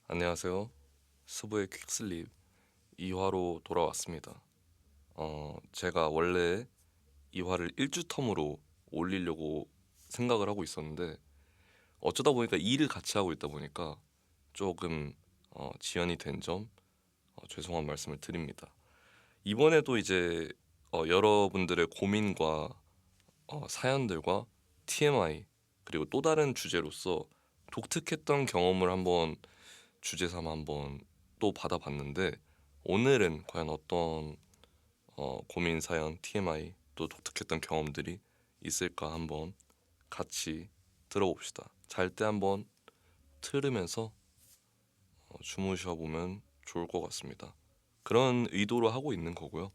안녕하세요. 스부의 퀵슬립 2화로 돌아왔습니다. 제가 원래 2화를 1주 텀으로 올리려고 생각을 하고 있었는데 어쩌다 보니까 일을 같이 하고 있다 보니까 조금 지연이 된 점 죄송한 말씀을 드립니다. 이번에도 이제 여러분들의 고민과 사연들과 TMI 그리고 또 다른 주제로서 독특했던 경험을 한번 주제 삼아 한번 또 받아봤는데 오늘은 과연 어떤 고민 사연, TMI 또 독특했던 경험들이 있을까 한번 같이 들어봅시다. 잘 때 한번 틀으면서 주무셔 보면 좋을 것 같습니다. 그런 의도로 하고 있는 거고요.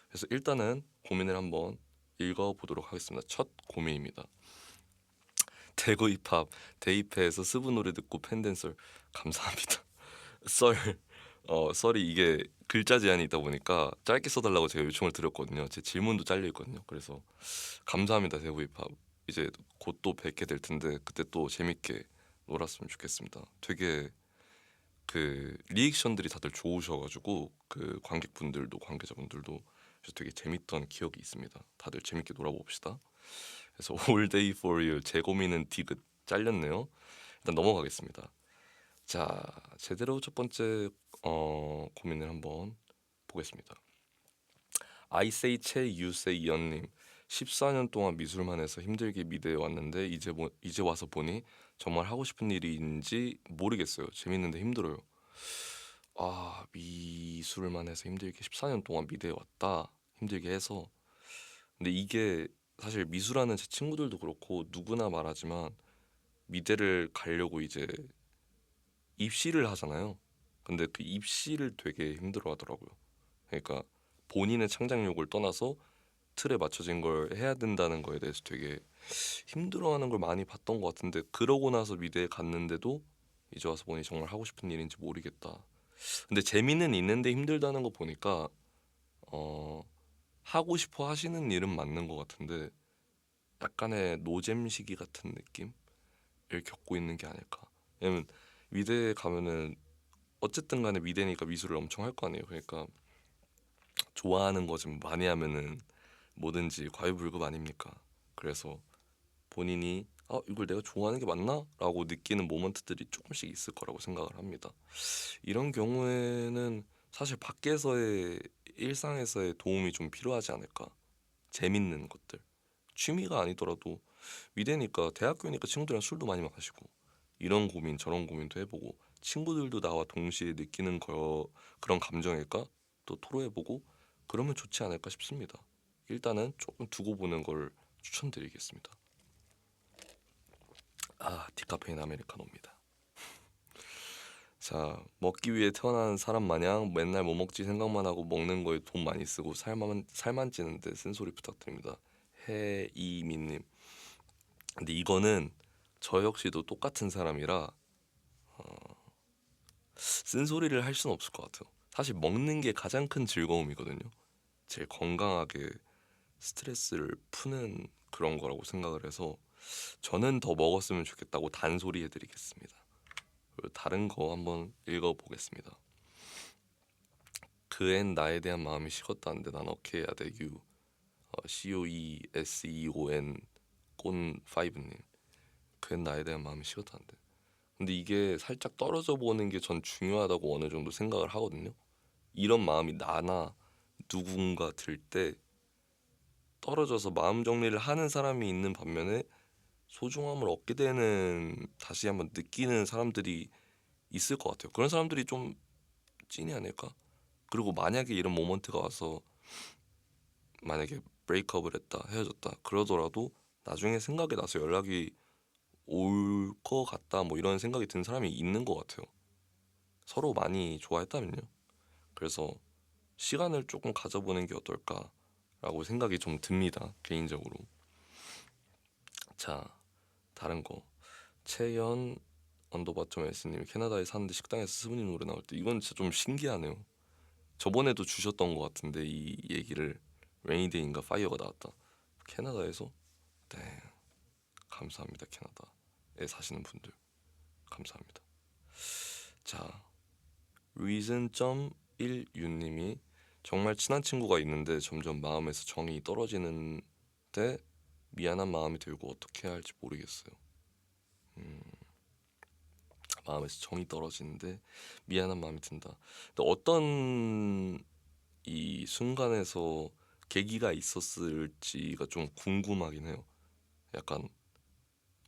그래서 일단은 고민을 한번 읽어보도록 하겠습니다. 첫 고민입니다. 대구 입학 대입회에서 스브 노래 듣고 팬댄설 감사합니다. 썰 썰이 이게 글자 제한이 있다 보니까 짧게 써달라고 제가 요청을 드렸거든요. 제 질문도 잘려 있거든요. 그래서 감사합니다 대구 힙합. 이제 곧 또 뵙게 될 텐데 그때 또 재밌게 놀았으면 좋겠습니다. 되게 그 리액션들이 다들 좋으셔가지고 그 관객분들도 관계자분들도 그래서 되게 재밌던 기억이 있습니다. 다들 재밌게 놀아봅시다. 그래서 All Day For You 제 고민은 디귿 잘렸네요. 일단 넘어가겠습니다. 자, 제대로 첫 번째 고민을 한번 보겠습니다. I say 채 you say 이언님 14년 동안 미술만 해서 힘들게 미대에 왔는데 이제 와서 보니 정말 하고 싶은 일인지 모르겠어요. 재밌는데 힘들어요. 아, 미술만 해서 힘들게 14년 동안 미대에 왔다. 힘들게 해서. 근데 이게 사실 미술하는 제 친구들도 그렇고 누구나 말하지만 미대를 가려고 이제 입시를 하잖아요. 근데 그 입시를 되게 힘들어 하더라고요. 그러니까 본인의 창작력을 떠나서 틀에 맞춰진 걸 해야 된다는 거에 대해서 되게 힘들어하는 걸 많이 봤던 것 같은데 그러고 나서 미대에 갔는데도 이제 와서 보니 정말 하고 싶은 일인지 모르겠다. 근데 재미는 있는데 힘들다는 거 보니까 어, 하고 싶어 하시는 일은 맞는 것 같은데 약간의 노잼 시기 같은 느낌을 겪고 있는 게 아닐까. 왜냐면 미대에 가면은 어쨌든 간에 미대니까 미술을 엄청 할 거 아니에요. 그러니까 좋아하는 거 좀 많이 하면은 뭐든지 과유불급 아닙니까? 그래서 본인이 이걸 내가 좋아하는 게 맞나? 라고 느끼는 모먼트들이 조금씩 있을 거라고 생각을 합니다. 이런 경우에는 사실 밖에서의 일상에서의 도움이 좀 필요하지 않을까? 재밌는 것들. 취미가 아니더라도 미대니까 대학교니까 친구들이랑 술도 많이 마시고 이런 고민 저런 고민도 해보고 친구들도 나와 동시에 느끼는 거 그런 감정일까 또 토로해보고 그러면 좋지 않을까 싶습니다. 일단은 조금 두고 보는 걸 추천드리겠습니다. 디카페인 아메리카노입니다. 자, 먹기 위해 태어난 사람 마냥 맨날 뭐 먹지 생각만 하고 먹는 거에 돈 많이 쓰고 살만 찌는데 쓴소리 부탁드립니다. 해이민님. 근데 이거는 저 역시도 똑같은 사람이라 쓴소리를 할 수는 없을 것 같아요. 사실 먹는 게 가장 큰 즐거움이거든요. 제일 건강하게 스트레스를 푸는 그런 거라고 생각을 해서 저는 더 먹었으면 좋겠다고 단소리 해드리겠습니다. 그리고 다른 거 한번 읽어보겠습니다. 그앤 나에 대한 마음이 식었다는데 난 어떻게 해야 돼? 유 COESEON 꼰5님 그앤 나에 대한 마음이 식었다는데 근데 이게 살짝 떨어져 보는 게 전 중요하다고 어느 정도 생각을 하거든요. 이런 마음이 나나 누군가 들 때 떨어져서 마음 정리를 하는 사람이 있는 반면에 소중함을 얻게 되는 다시 한번 느끼는 사람들이 있을 것 같아요. 그런 사람들이 좀 찐이 아닐까? 그리고 만약에 이런 모먼트가 와서 만약에 브레이크업을 했다 헤어졌다 그러더라도 나중에 생각이 나서 연락이 올 것 같다 뭐 이런 생각이 든 사람이 있는 것 같아요. 서로 많이 좋아했다면요. 그래서 시간을 조금 가져보는 게 어떨까라고 생각이 좀 듭니다. 개인적으로. 자, 다른 거. 채연 언더바점 S님이 캐나다에 사는데 식당에서 스브님 노래 나올 때 이건 진짜 좀 신기하네요. 저번에도 주셨던 것 같은데 이 얘기를 레이데이인가 파이어가 나왔다. 캐나다에서? 네, 감사합니다. 캐나다에 사시는 분들 감사합니다. 자, reason.1유님이 정말 친한 친구가 있는데 점점 마음에서 정이 떨어지는데 미안한 마음이 들고 어떻게 해야 할지 모르겠어요. 음, 마음에서 정이 떨어지는데 미안한 마음이 든다. 근데 어떤 이 순간에서 계기가 있었을지가 좀 궁금하긴 해요. 약간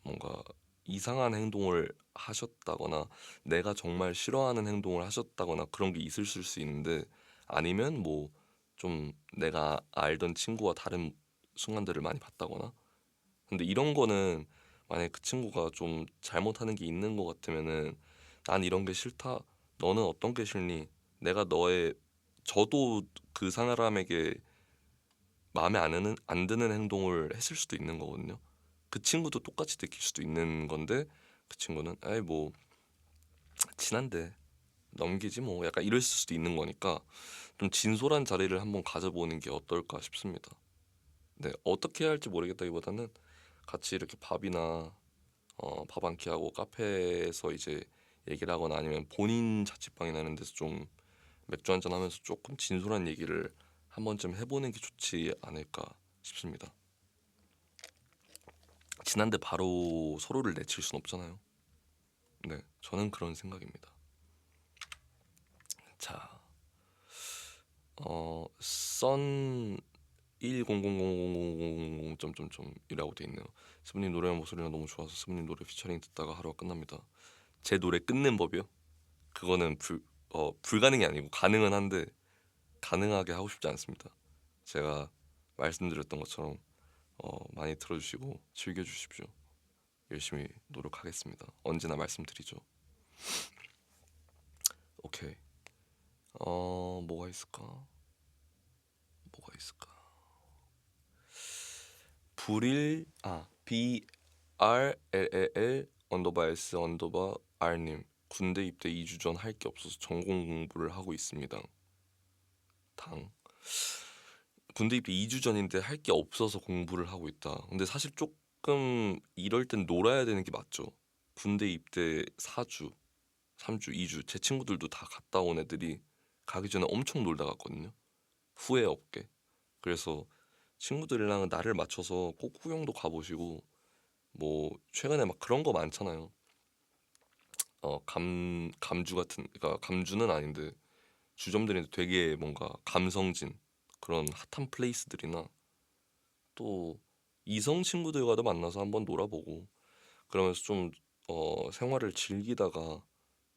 뭔가 이상한 행동을 하셨다거나 내가 정말 싫어하는 행동을 하셨다거나 그런 게 있을 수 있는데 아니면 뭐 좀 내가 알던 친구와 다른 순간들을 많이 봤다거나 근데 이런 거는 만약에 그 친구가 좀 잘못하는 게 있는 것 같으면은 난 이런 게 싫다. 너는 어떤 게 싫니? 내가 너의 저도 그 사람에게 마음에 안 드는 행동을 했을 수도 있는 거거든요. 그 친구도 똑같이 느낄 수도 있는 건데 그 친구는 에이 뭐 친한데 넘기지 뭐 약간 이럴 수도 있는 거니까 좀 진솔한 자리를 한번 가져보는 게 어떨까 싶습니다. 네, 어떻게 해야 할지 모르겠다기보다는 같이 이렇게 밥이나 밥 한 끼 하고 카페에서 이제 얘기를 하거나 아니면 본인 자취방이나 이런 데서 좀 맥주 한잔 하면서 조금 진솔한 얘기를 한 번쯤 해보는 게 좋지 않을까 싶습니다. 친한데 바로 서로를 내칠 순 없잖아요. 네, 저는 그런 생각입니다. 자, 선 100000000 점점점이라고 돼 있네요. 스브님 노래랑 목소리가 너무 좋아서 스브님 노래 피처링 듣다가 하루가 끝납니다. 제 노래 끊는 법이요? 그거는 불가능이 아니고 가능은 한데 가능하게 하고 싶지 않습니다. 제가 말씀드렸던 것처럼 많이 들어주시고 즐겨주십시오. 열심히 노력하겠습니다. 언제나 말씀드리죠. 오케이. 뭐가 있을까? 뭐가 있을까? BRLL 언더바 S 언더바 R님 군대 입대 2주 전 할 게 없어서 전공 공부를 하고 있습니다. 당 군대 입대 2주 전인데 할 게 없어서 공부를 하고 있다. 근데 사실 조금 이럴 땐 놀아야 되는 게 맞죠. 군대 입대 4주, 3주, 2주 제 친구들도 다 갔다 온 애들이 가기 전에 엄청 놀다 갔거든요. 후회 없게. 그래서 친구들이랑 날을 맞춰서 꼭 후경도 가보시고 뭐 최근에 막 그런 거 많잖아요. 감주 같은 그러니까 감주는 아닌데 주점들이 되게 뭔가 감성진 그런 핫한 플레이스들이나 또 이성 친구들과도 만나서 한번 놀아보고 그러면서 좀 생활을 즐기다가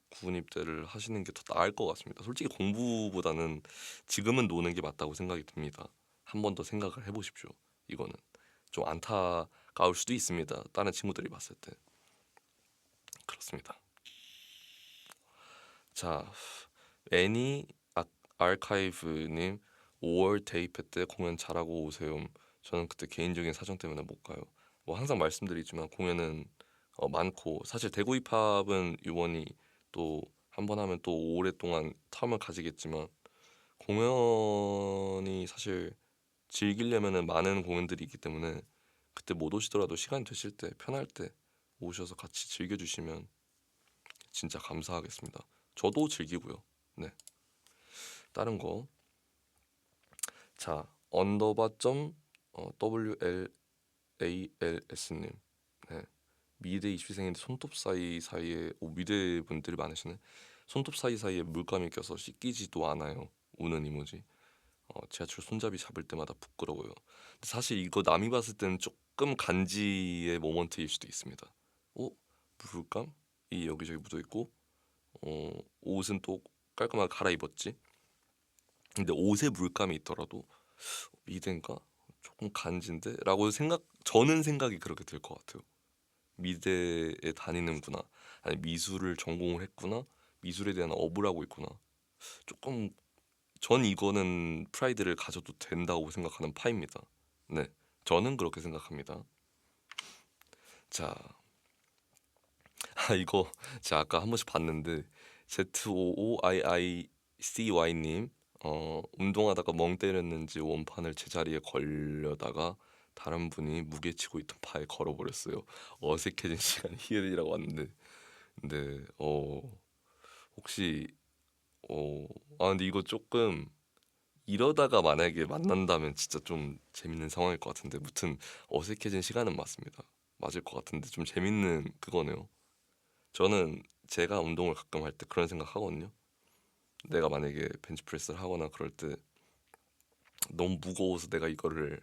군 입대를 하시는 게 더 나을 것 같습니다. 솔직히 공부보다는 지금은 노는 게 맞다고 생각이 듭니다. 한 번 더 생각을 해보십시오. 이거는 좀 안타까울 수도 있습니다. 다른 친구들이 봤을 때 그렇습니다. 자, 애니 아카이브님 5월 대입회 때 공연 잘하고 오세요. 저는 그때 개인적인 사정 때문에 못 가요. 뭐 항상 말씀드리지만 공연은 많고 사실 대구 힙합은 유원이 또 한 번 하면 또 오랫동안 텀을 가지겠지만 공연이 사실 즐기려면은 많은 공연들이 있기 때문에 그때 못 오시더라도 시간 되실 때 편할 때 오셔서 같이 즐겨주시면 진짜 감사하겠습니다. 저도 즐기고요. 네. 다른 거. 자, 언더바 점 WLALS님. 네. 미대 입시생인데 손톱 사이사이에 미대 분들이 많으시네. 손톱 사이사이에 물감이 껴서 씻기지도 않아요. 우는 이모지. 지하철 손잡이 잡을 때마다 부끄러워요. 근데 사실 이거 남이 봤을 때는 조금 간지의 모먼트일 수도 있습니다. 어? 물감이 여기저기 묻어 있고 옷은 또 깔끔하게 갈아입었지. 근데 옷에 물감이 있더라도 미대인가? 조금 간지인데? 라고 저는 생각이 그렇게 들 것 같아요. 미대에 다니는구나. 아니 미술을 전공을 했구나. 미술에 대한 어부를 하고 있구나. 조금 전 이거는 프라이드를 가져도 된다고 생각하는 파입니다. 네, 저는 그렇게 생각합니다. 자, 이거 제가 아까 한 번씩 봤는데 ZOOIICY님 운동하다가 멍 때렸는지 원판을 제자리에 걸려다가 다른 분이 무게 치고 있던 파에 걸어버렸어요. 어색해진 시간 히읗이라고 왔는데 근데 혹시 어, 근데 이거 조금 이러다가 만약에 만난다면 진짜 좀 재밌는 상황일 것 같은데 무튼 어색해진 시간은 맞습니다. 맞을 것 같은데 좀 재밌는 그거네요. 저는 제가 운동을 가끔 할 때 그런 생각 하거든요. 내가 만약에 벤치프레스를 하거나 그럴 때 너무 무거워서 내가 이거를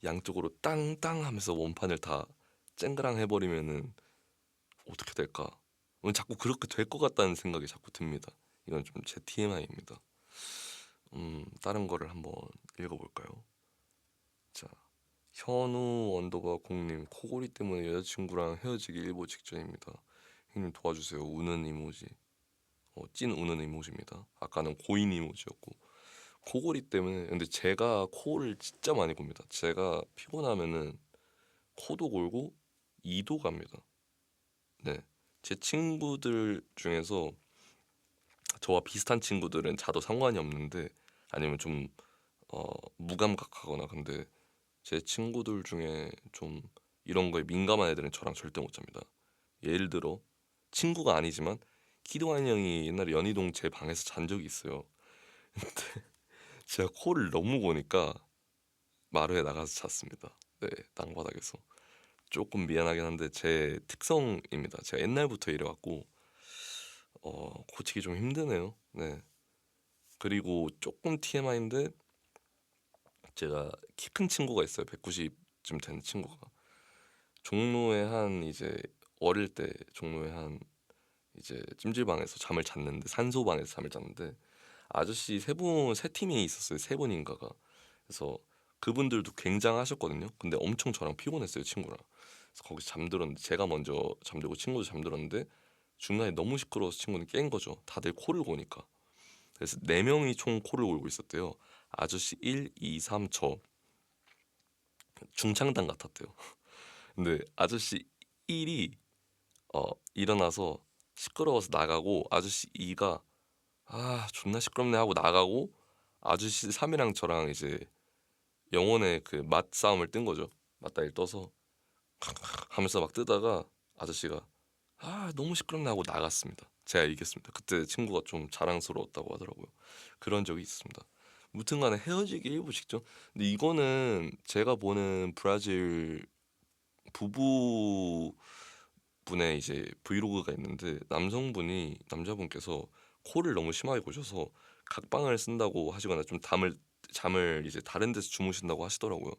양쪽으로 땅땅 하면서 원판을 다 쨍그랑 해버리면은 어떻게 될까? 자꾸 그렇게 될 것 같다는 생각이 자꾸 듭니다. 이건 좀 제 TMI입니다. 다른 거를 한번 읽어볼까요? 자, 현우 언더바 공님 코골이 때문에 여자친구랑 헤어지기 일보 직전입니다. 형님 도와주세요. 우는 이모지. 찐 우는 이모지입니다. 아까는 고인 이모지였고 코골이 때문에 근데 제가 코를 진짜 많이 곱니다. 제가 피곤하면은 코도 골고 이도 갑니다. 네, 제 친구들 중에서 저와 비슷한 친구들은 자도 상관이 없는데 아니면 좀 무감각하거나 근데 제 친구들 중에 좀 이런 거에 민감한 애들은 저랑 절대 못 잡니다. 예를 들어 친구가 아니지만 키동환 형이 옛날에 연희동 제 방에서 잔 적이 있어요. 제가 코를 너무 고니까 마루에 나가서 잤습니다. 네, 땅바닥에서. 조금 미안하긴 한데 제 특성입니다. 제가 옛날부터 이래갖고 고치기 좀 힘드네요. 네. 그리고 조금 TMI인데 제가 키 큰 친구가 있어요. 190쯤 되는 친구가. 종로에 한 이제 어릴 때 종로에 한 이제 찜질방에서 잠을 잤는데 산소방에서 잠을 잤는데 아저씨 세 팀이 있었어요. 세 분인가가. 그래서 그분들도 굉장하셨거든요. 근데 엄청 저랑 피곤했어요, 친구랑. 그래서 거기서 잠들었는데 제가 먼저 잠들고 친구도 잠들었는데 중간에 너무 시끄러워서 친구는 깬 거죠. 다들 코를 고니까. 그래서 네 명이 총 코를 골고 있었대요. 아저씨 1, 2, 3, 저 중창단 같았대요. 근데 아저씨 1이 일어나서 시끄러워서 나가고 아저씨 2가 존나 시끄럽네 하고 나가고 아저씨 3이랑 저랑 이제 영혼의 그 맞싸움을 뜬 거죠. 맞다일 떠서 하면서 막 뜨다가 아저씨가 너무 시끄럽네 하고 나갔습니다. 제가 이겼습니다. 그때 친구가 좀 자랑스러웠다고 하더라고요. 그런 적이 있습니다. 무튼간에 헤어지기 일부 직전. 근데 이거는 제가 보는 브라질 부부 분의 이제 브이로그가 있는데 남자분께서 코를 너무 심하게 고셔서 각방을 쓴다고 하시거나 좀 잠을 이제 다른 데서 주무신다고 하시더라고요.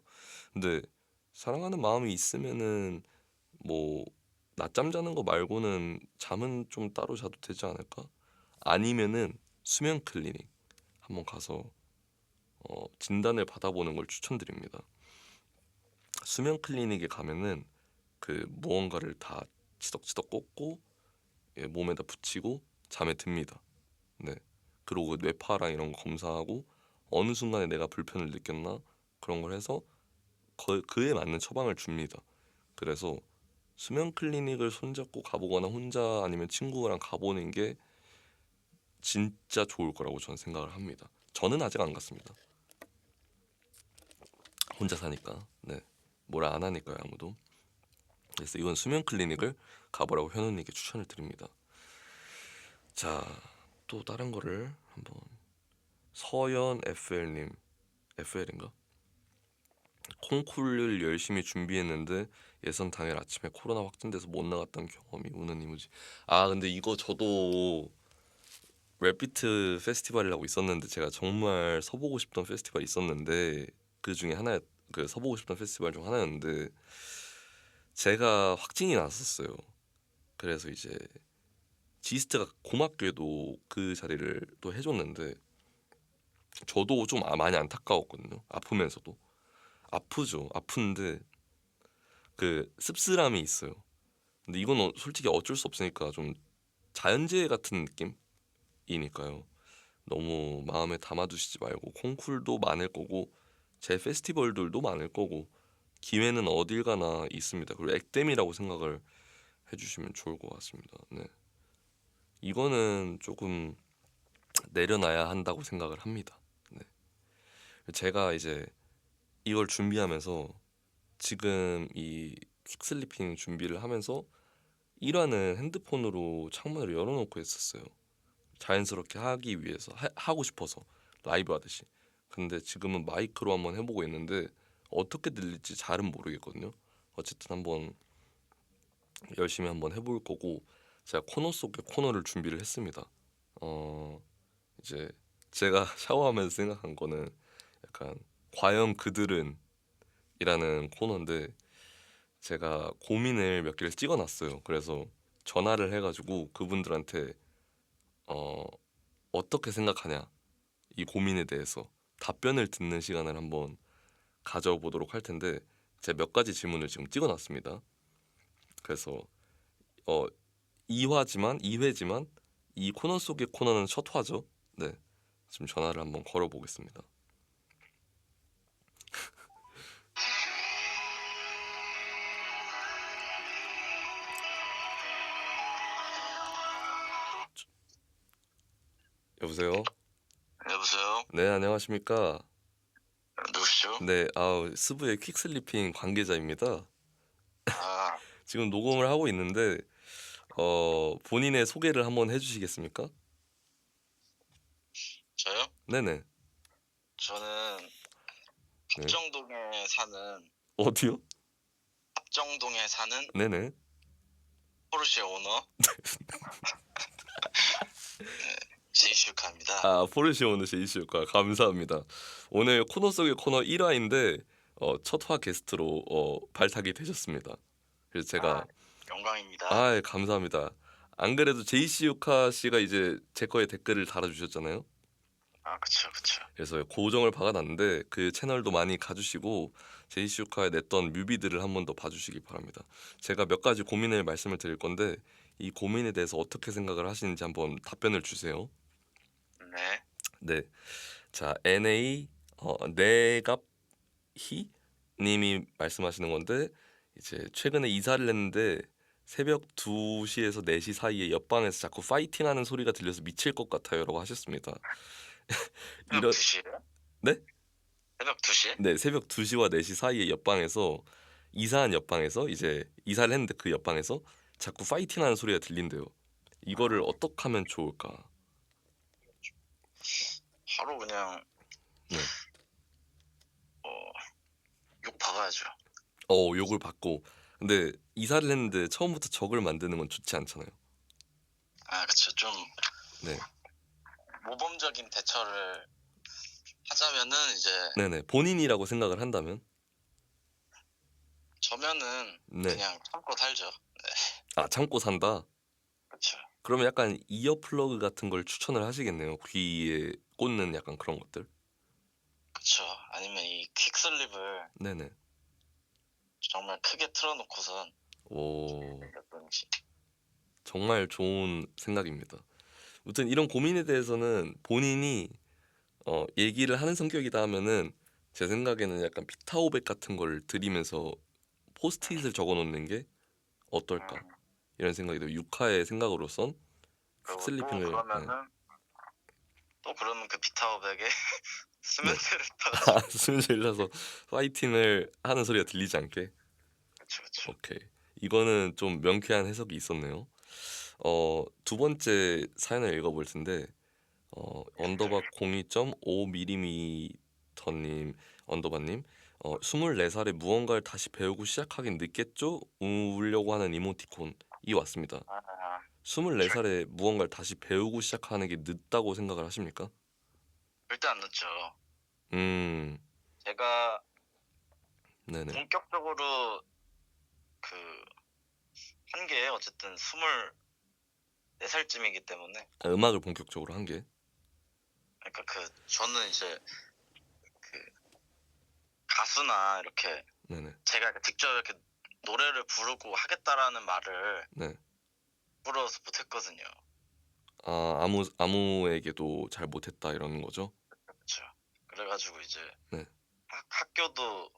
근데 사랑하는 마음이 있으면은 뭐 낮잠 자는 거 말고는 잠은 좀 따로 자도 되지 않을까? 아니면은 수면 클리닉 한번 가서 진단을 받아보는 걸 추천드립니다. 수면 클리닉에 가면은 그 무언가를 다 치덕치덕 꽂고 몸에다 붙이고 잠에 듭니다. 네. 그리고 뇌파랑 이런 거 검사하고 어느 순간에 내가 불편을 느꼈나 그런 걸 해서 그에 맞는 처방을 줍니다. 그래서 수면 클리닉을 손잡고 가보거나 혼자 아니면 친구랑 가보는 게 진짜 좋을 거라고 저는 생각을 합니다. 저는 아직 안 갔습니다. 혼자 사니까. 네. 뭐라 안 하니까요, 아무도. 그래서 이건 수면 클리닉을 가보라고 현우님께 추천을 드립니다. 자, 또 다른 거를 한번 서연 FL님 FL인가? 콩쿨을 열심히 준비했는데 예선 당일 아침에 코로나 확진돼서 못 나갔던 경험이 우는 이무지. 근데 이거 저도 랩비트 페스티벌이라고 있었는데 제가 정말 서보고 싶던 페스티벌이 있었는데 그 중에 하나 그 서보고 싶던 페스티벌 중 하나였는데 제가 확진이 났었어요. 그래서 이제 지스트가 고맙게도 그 자리를 또 해줬는데 저도 좀 많이 안타까웠거든요. 아프면서도 아프죠. 아픈데 그 씁쓸함이 있어요. 근데 이건 솔직히 어쩔 수 없으니까 좀 자연재해 같은 느낌이니까요. 너무 마음에 담아두시지 말고 콩쿨도 많을 거고 제 페스티벌들도 많을 거고 기회는 어딜 가나 있습니다. 그리고 액땜이라고 생각을 해주시면 좋을 것 같습니다. 네, 이거는 조금 내려놔야 한다고 생각을 합니다. 네. 제가 이제 이걸 준비하면서 지금 이 퀵슬리핑 준비를 하면서 1화는 핸드폰으로 창문을 열어놓고 했었어요. 자연스럽게 하기 위해서 하고 싶어서 라이브 하듯이. 근데 지금은 마이크로 한번 해보고 있는데 어떻게 들릴지 잘은 모르겠거든요. 어쨌든 한번 열심히 한번 해볼 거고, 제가 코너 속의 코너를 준비를 했습니다. 어 이제 제가 샤워하면서 생각한 거는 약간 과연 그들은 이라는 코너인데, 제가 고민을 몇 개를 찍어놨어요. 그래서 전화를 해가지고 그분들한테 어, 어떻게 생각하냐, 이 고민에 대해서 답변을 듣는 시간을 한번 가져보도록 할 텐데, 제가 몇 가지 질문을 지금 찍어놨습니다. 그래서 어, 2회지만 이 코너 속의 코너는 첫 화죠. 네, 지금 전화를 한번 걸어보겠습니다. 여보세요? 여보세요? 네, 안녕하십니까? 누구시죠? 네, 스브의 퀵슬리핑 관계자입니다. 아, 지금 녹음을 하고 있는데 본인의 소개를 한번 해주시겠습니까? 저요? 네네. 저는 네. 합정동에 사는 어디요? 합정동에 사는 네네. 포르쉐 오너 제이슈카입니다. 포르쉐 오너 제이씨과 감사합니다. 오늘 코너 속의 코너 1화인데 첫 화 게스트로 발탁이 되셨습니다. 그래서 제가 영광입니다. 감사합니다. 안 그래도 제이씨유카 씨가 이제 제 거에 댓글을 달아주셨잖아요. 그쵸. 그래서 고정을 박아놨는데 그 채널도 많이 가주시고 제이슈카에 냈던 뮤비들을 한 번 더 봐주시기 바랍니다. 제가 몇 가지 고민을 말씀을 드릴 건데 이 고민에 대해서 어떻게 생각을 하시는지 한번 답변을 주세요. 네. 네, 자 NA 내갑희 님이 말씀하시는 건데, 이제 최근에 이사를 했는데 새벽 2시에서 4시 사이에 옆방에서 자꾸 파이팅하는 소리가 들려서 미칠 것 같아요라고 하셨습니다. 새벽 이런 2시에요? 네? 새벽 2시에? 네, 새벽 2시와 4시 사이에 옆방에서, 이사한 옆방에서, 이제 이사를 했는데 그 옆방에서 자꾸 파이팅하는 소리가 들린대요. 이거를 어떻게 하면 좋을까? 바로 그냥 네. 어, 욕 박아야죠. 욕을 받고. 근데 이사를 했는데 처음부터 적을 만드는 건 좋지 않잖아요. 그쵸. 좀 네. 모범적인 대처를 하자면은 이제 네네. 본인이라고 생각을 한다면? 저면은 네. 그냥 참고 살죠. 참고 산다. 그쵸. 그러면 약간 이어 플러그 같은 걸 추천을 하시겠네요. 귀에 꽂는 약간 그런 것들. 그쵸. 아니면 이 퀵슬립을 네네. 정말 크게 틀어놓고선 오, 어떤지. 정말 좋은 생각입니다. 아무튼 이런 고민에 대해서는 본인이 얘기를 하는 성격이다 하면은, 제 생각에는 약간 피타오백 같은 걸 드리면서 포스트잇을 적어놓는 게 어떨까, 음, 이런 생각이 들어요. 육하의 생각으로선 그리고 퀵슬리핑을. 네. 또 그러면 그 비타오백에 네. 수면제를 타가지고. 숨을 일러서 파이팅을 하는 소리가 들리지 않게. 그쵸. 오케이. 이거는 좀 명쾌한 해석이 있었네요. 두 번째 사연을 읽어볼 텐데, 언더바 02.5mm 언더바님, 24살에 무언가를 다시 배우고 시작하긴 늦겠죠? 울려고 하는 이모티콘이 왔습니다. 아, 24살에 무언가를 다시 배우고 시작하는 게 늦다고 생각을 하십니까? 절대 안 늦죠. 음, 제가 네네. 본격적으로 그 한 게 어쨌든 24살쯤이기 때문에. 음악을 본격적으로 한 게. 그러니까 저는 이제 그 가수나 이렇게 네네. 제가 직접 이렇게 노래를 부르고 하겠다라는 말을 네. 부러워서 못했거든요. 아무에게도 잘 못했다 이러는 거죠? 그렇죠. 그래가지고 이제 네. 학교도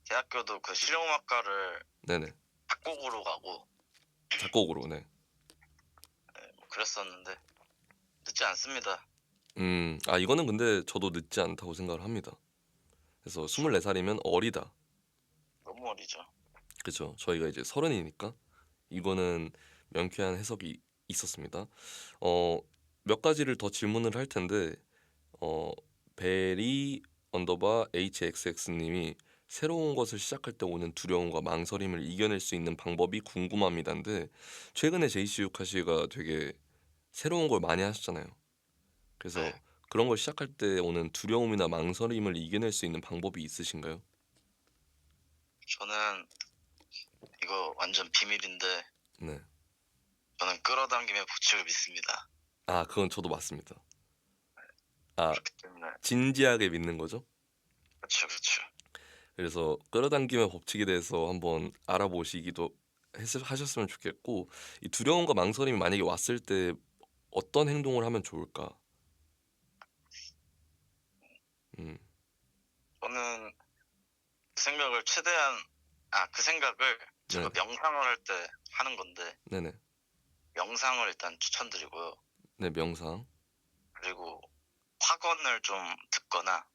대학교도 그 실용음악과를 네네. 작곡으로 가고 작곡으로. 네. 뭐 그랬었는데 늦지 않습니다. 이거는 근데 저도 늦지 않다고 생각을 합니다. 그래서 24살이면 어리다. 너무 어리죠. 그죠? 저희가 이제 30이니까 이거는 명쾌한 해석이 있었습니다. 어, 몇 가지를 더 질문을 할 텐데 어 베리 언더바 HXX님이 새로운 것을 시작할 때 오는 두려움과 망설임을 이겨낼 수 있는 방법이 궁금합니다인데 최근에 제이시 유카시가 되게 새로운 걸 많이 하셨잖아요. 그래서 네. 그런 걸 시작할 때 오는 두려움이나 망설임을 이겨낼 수 있는 방법이 있으신가요? 저는 이거 완전 비밀인데 네. 저는 끌어당김의 법칙을 믿습니다. 아 그건 저도 맞습니다. 아 그렇기 때문에 진지하게 믿는 거죠? 그쵸, 그쵸. 그래서 끌어당김의 법칙에 대해서 한번 알아보시기도 하셨으면 좋겠고 이 두려움과 망설임이 만약에 왔을 때 어떤 행동을 하면 좋을까? 음, 저는 그 생각을 제가 네, 명상을 할 때 하는 건데 네네, 명상을 일단 추천드리고요. 네 명상, 그리고 확언을 좀 듣거나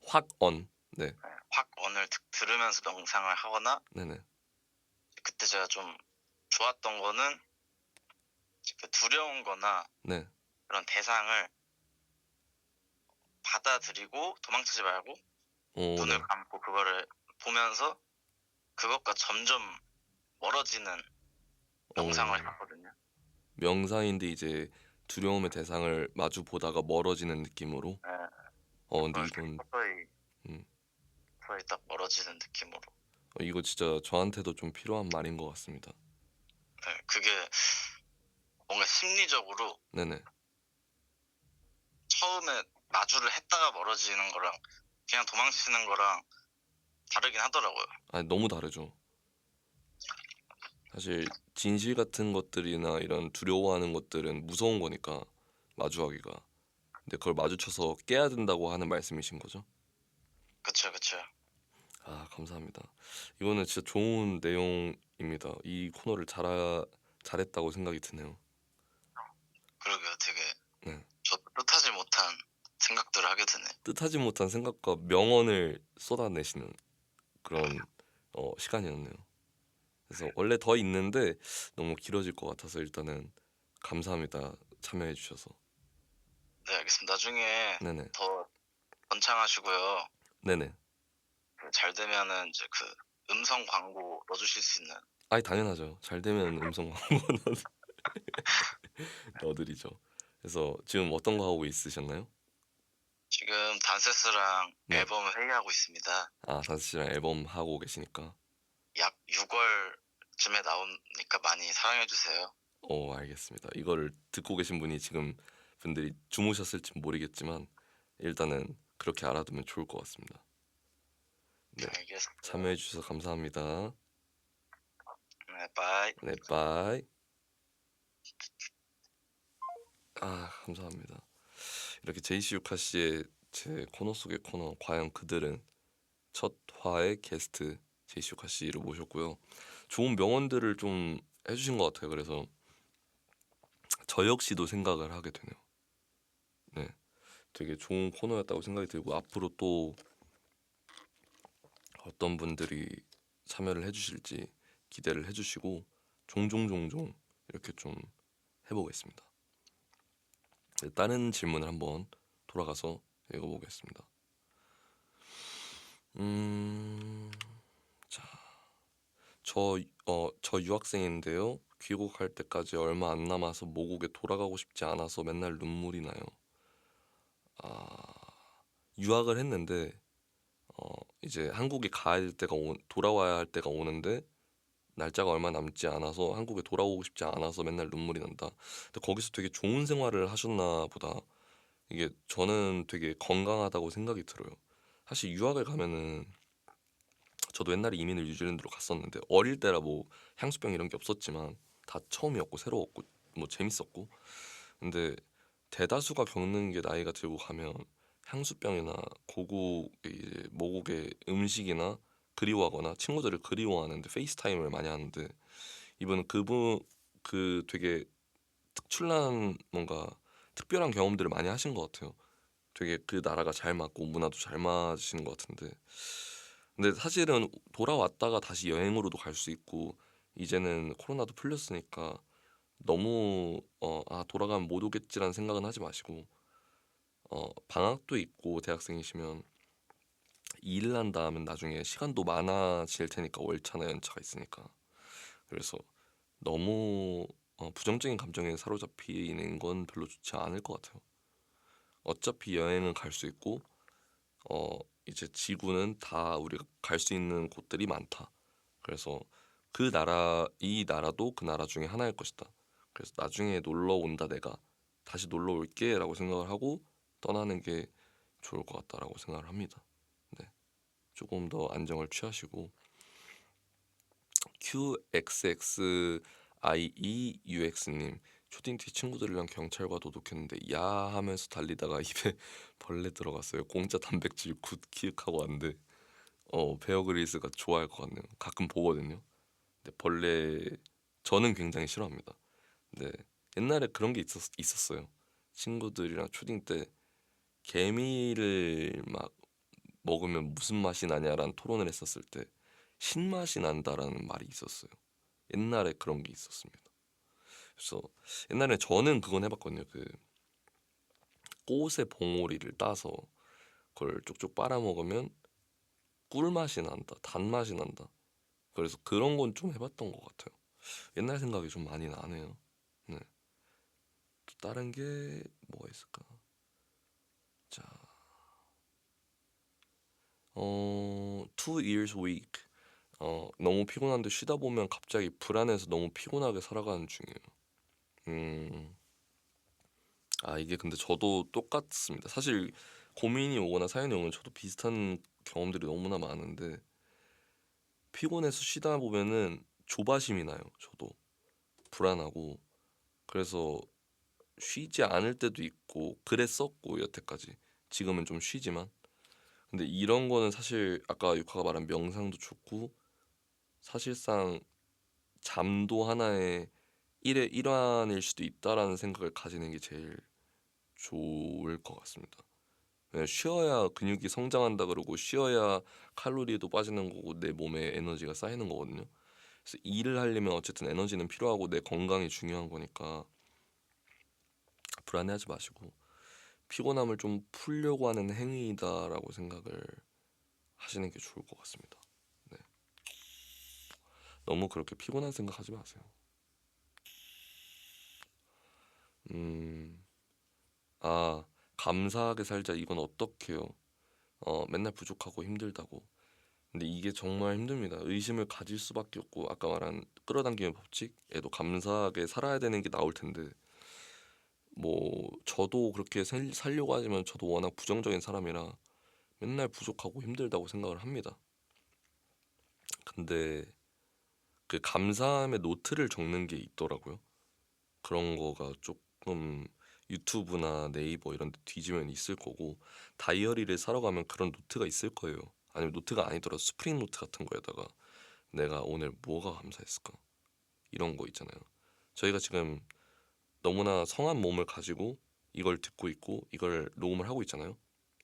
확언, 네, 확언을 들으면서 명상을 하거나 네네, 그때 제가 좀 좋았던 거는 그 두려운 거나 네, 그런 대상을 받아들이고 도망치지 말고 오, 눈을 네, 감고 그거를 보면서 그것과 점점 멀어지는 명상을 오, 했거든요. 명상인데 이제 두려움의 대상을 마주 보다가 멀어지는 느낌으로. 예, 근데 그걸 이렇게 이건, 서서히 음, 서서히 딱 멀어지는 느낌으로. 이거 진짜 저한테도 좀 필요한 말인 것 같습니다. 네, 그게 뭔가 심리적으로 네네, 처음에 마주를 했다가 멀어지는 거랑 그냥 도망치는 거랑 다르긴 하더라고요. 아니 너무 다르죠. 사실 진실 같은 것들이나 이런 두려워하는 것들은 무서운 거니까 마주하기가. 근데 그걸 마주쳐서 깨야 된다고 하는 말씀이신 거죠? 그쵸, 그쵸. 아, 감사합니다. 이거는 진짜 좋은 내용입니다. 이 코너를 잘했다고 생각이 드네요. 그러게요. 되게 네. 저 뜻하지 못한 생각들을 하게 되네. 뜻하지 못한 생각과 명언을 쏟아내시는 그런 시간이었네요. 그래서 원래 더 있는데 너무 길어질 것 같아서 일단은 감사합니다. 참여해 주셔서. 네, 알겠습니다. 나중에 네네. 더 번창하시고요. 네네. 잘 되면은 이제 그 음성 광고 넣어주실 수 있는. 아이 당연하죠. 잘 되면 음성 광고 넣어드리죠. 그래서 지금 어떤 거 하고 있으셨나요? 지금 단세스랑 네. 앨범 회의하고 있습니다. 아, 다스 씨랑 앨범 하고 계시니까. 약 6월쯤에 나오니까 많이 사랑해 주세요. 알겠습니다. 이거를 듣고 계신 분이 지금 분들이 주무셨을지 모르겠지만 일단은 그렇게 알아두면 좋을 것 같습니다. 네. 알겠어요. 참여해 주셔서 감사합니다. 네, 바이. 네, 빠이. 아, 감사합니다. 이렇게 제이시 유카 씨의 제 코너 속의 코너 과연 그들은 첫 화의 게스트 제이시 유카 씨를 모셨고요. 좋은 명언들을 좀 해주신 것 같아요. 그래서 저 역시도 생각을 하게 되네요. 네, 되게 좋은 코너였다고 생각이 들고 앞으로 또 어떤 분들이 참여를 해주실지 기대를 해주시고 종종 이렇게 좀 해보겠습니다. 네, 다른 질문을 한번 돌아가서 읽어보겠습니다. 음, 자, 저 유학생인데요. 귀국할 때까지 얼마 안 남아서 모국에 돌아가고 싶지 않아서 맨날 눈물이 나요. 아, 유학을 했는데 이제 한국에 가야 될 때가 돌아와야 할 때가 오는데 날짜가 얼마 남지 않아서 한국에 돌아오고 싶지 않아서 맨날 눈물이 난다. 근데 거기서 되게 좋은 생활을 하셨나 보다. 이게 저는 되게 건강하다고 생각이 들어요. 사실 유학을 가면은 저도 옛날에 이민을 뉴질랜드로 갔었는데 어릴 때라 뭐 향수병 이런 게 없었지만 다 처음이었고 새로웠고 뭐 재밌었고 근데 대다수가 겪는 게 나이가 들고 가면 향수병이나 고국의 이제 모국의 음식이나 그리워하거나 친구들을 그리워하는데 페이스타임을 많이 하는데 이분은 그 되게 특출난 뭔가 특별한 경험들을 많이 하신 것 같아요. 되게 그 나라가 잘 맞고 문화도 잘 맞으시는 것 같은데 근데 사실은 돌아왔다가 다시 여행으로도 갈 수 있고 이제는 코로나도 풀렸으니까 너무 돌아가면 못 오겠지라는 생각은 하지 마시고 방학도 있고 대학생이시면 일을 한다 하면 나중에 시간도 많아질 테니까 월차나 연차가 있으니까. 그래서 너무 부정적인 감정에 사로잡히는 건 별로 좋지 않을 것 같아요. 어차피 여행은 갈 수 있고 어 이제 지구는 다 우리가 갈 수 있는 곳들이 많다. 그래서 이 나라도 그 나라 중에 하나일 것이다. 그래서 나중에 놀러 온다 내가 다시 놀러 올게라고 생각을 하고 떠나는 게 좋을 것 같다라고 생각을 합니다. 네, 조금 더 안정을 취하시고 QXXIEUX님 초딩 때 친구들이랑 경찰과 도둑했는데 야 하면서 달리다가 입에 벌레 들어갔어요. 공짜 단백질 굿 키읔하고 왔는데 베어 그릴스가 좋아할 것 같네요. 가끔 보거든요. 근데 벌레 저는 굉장히 싫어합니다. 네, 옛날에 그런 게 있었어요. 친구들이랑 초딩 때 개미를 막 먹으면 무슨 맛이 나냐라는 토론을 했었을 때 신맛이 난다라는 말이 있었어요. 옛날에 그런 게 있었습니다. 그래서 옛날에 저는 그건 해봤거든요. 그 꽃의 봉오리를 따서 그걸 쪽쪽 빨아먹으면 꿀맛이 난다, 단맛이 난다. 그래서 그런 건 좀 해봤던 것 같아요. 옛날 생각이 좀 많이 나네요. 네. 또 다른 게 뭐가 있을까? 자, 2 years week. 너무 피곤한데 쉬다 보면 갑자기 불안해서 너무 피곤하게 살아가는 중이에요. 음, 이게 근데 저도 똑같습니다. 사실 고민이 오거나 사연이 오면 저도 비슷한 경험들이 너무나 많은데 피곤해서 쉬다 보면은 조바심이 나요. 저도 불안하고 그래서 쉬지 않을 때도 있고 그랬었고 여태까지 지금은 좀 쉬지만 근데 이런 거는 사실 아까 유카가 말한 명상도 좋고 사실상 잠도 하나의 일의 일환일 수도 있다라는 생각을 가지는 게 제일 좋을 것 같습니다. 쉬어야 근육이 성장한다 그러고 쉬어야 칼로리도 빠지는 거고 내 몸에 에너지가 쌓이는 거거든요. 그래서 일을 하려면 어쨌든 에너지는 필요하고 내 건강이 중요한 거니까 불안해하지 마시고 피곤함을 좀 풀려고 하는 행위다라고 생각을 하시는 게 좋을 것 같습니다. 네. 너무 그렇게 피곤한 생각하지 마세요. 음, 감사하게 살자 이건 어떡해요? 맨날 부족하고 힘들다고. 근데 이게 정말 힘듭니다. 의심을 가질 수밖에 없고 아까 말한 끌어당김의 법칙에도 감사하게 살아야 되는 게 나올 텐데 뭐 저도 그렇게 살려고 하지만 저도 워낙 부정적인 사람이라 맨날 부족하고 힘들다고 생각을 합니다. 근데 그 감사함의 노트를 적는 게 있더라고요. 그런 거가 조금 유튜브나 네이버 이런 데 뒤지면 있을 거고 다이어리를 사러 가면 그런 노트가 있을 거예요. 아니면 노트가 아니더라도 스프링 노트 같은 거에다가 내가 오늘 뭐가 감사했을까? 이런 거 있잖아요. 저희가 지금 너무나 성한 몸을 가지고 이걸 듣고 있고 이걸 녹음을 하고 있잖아요.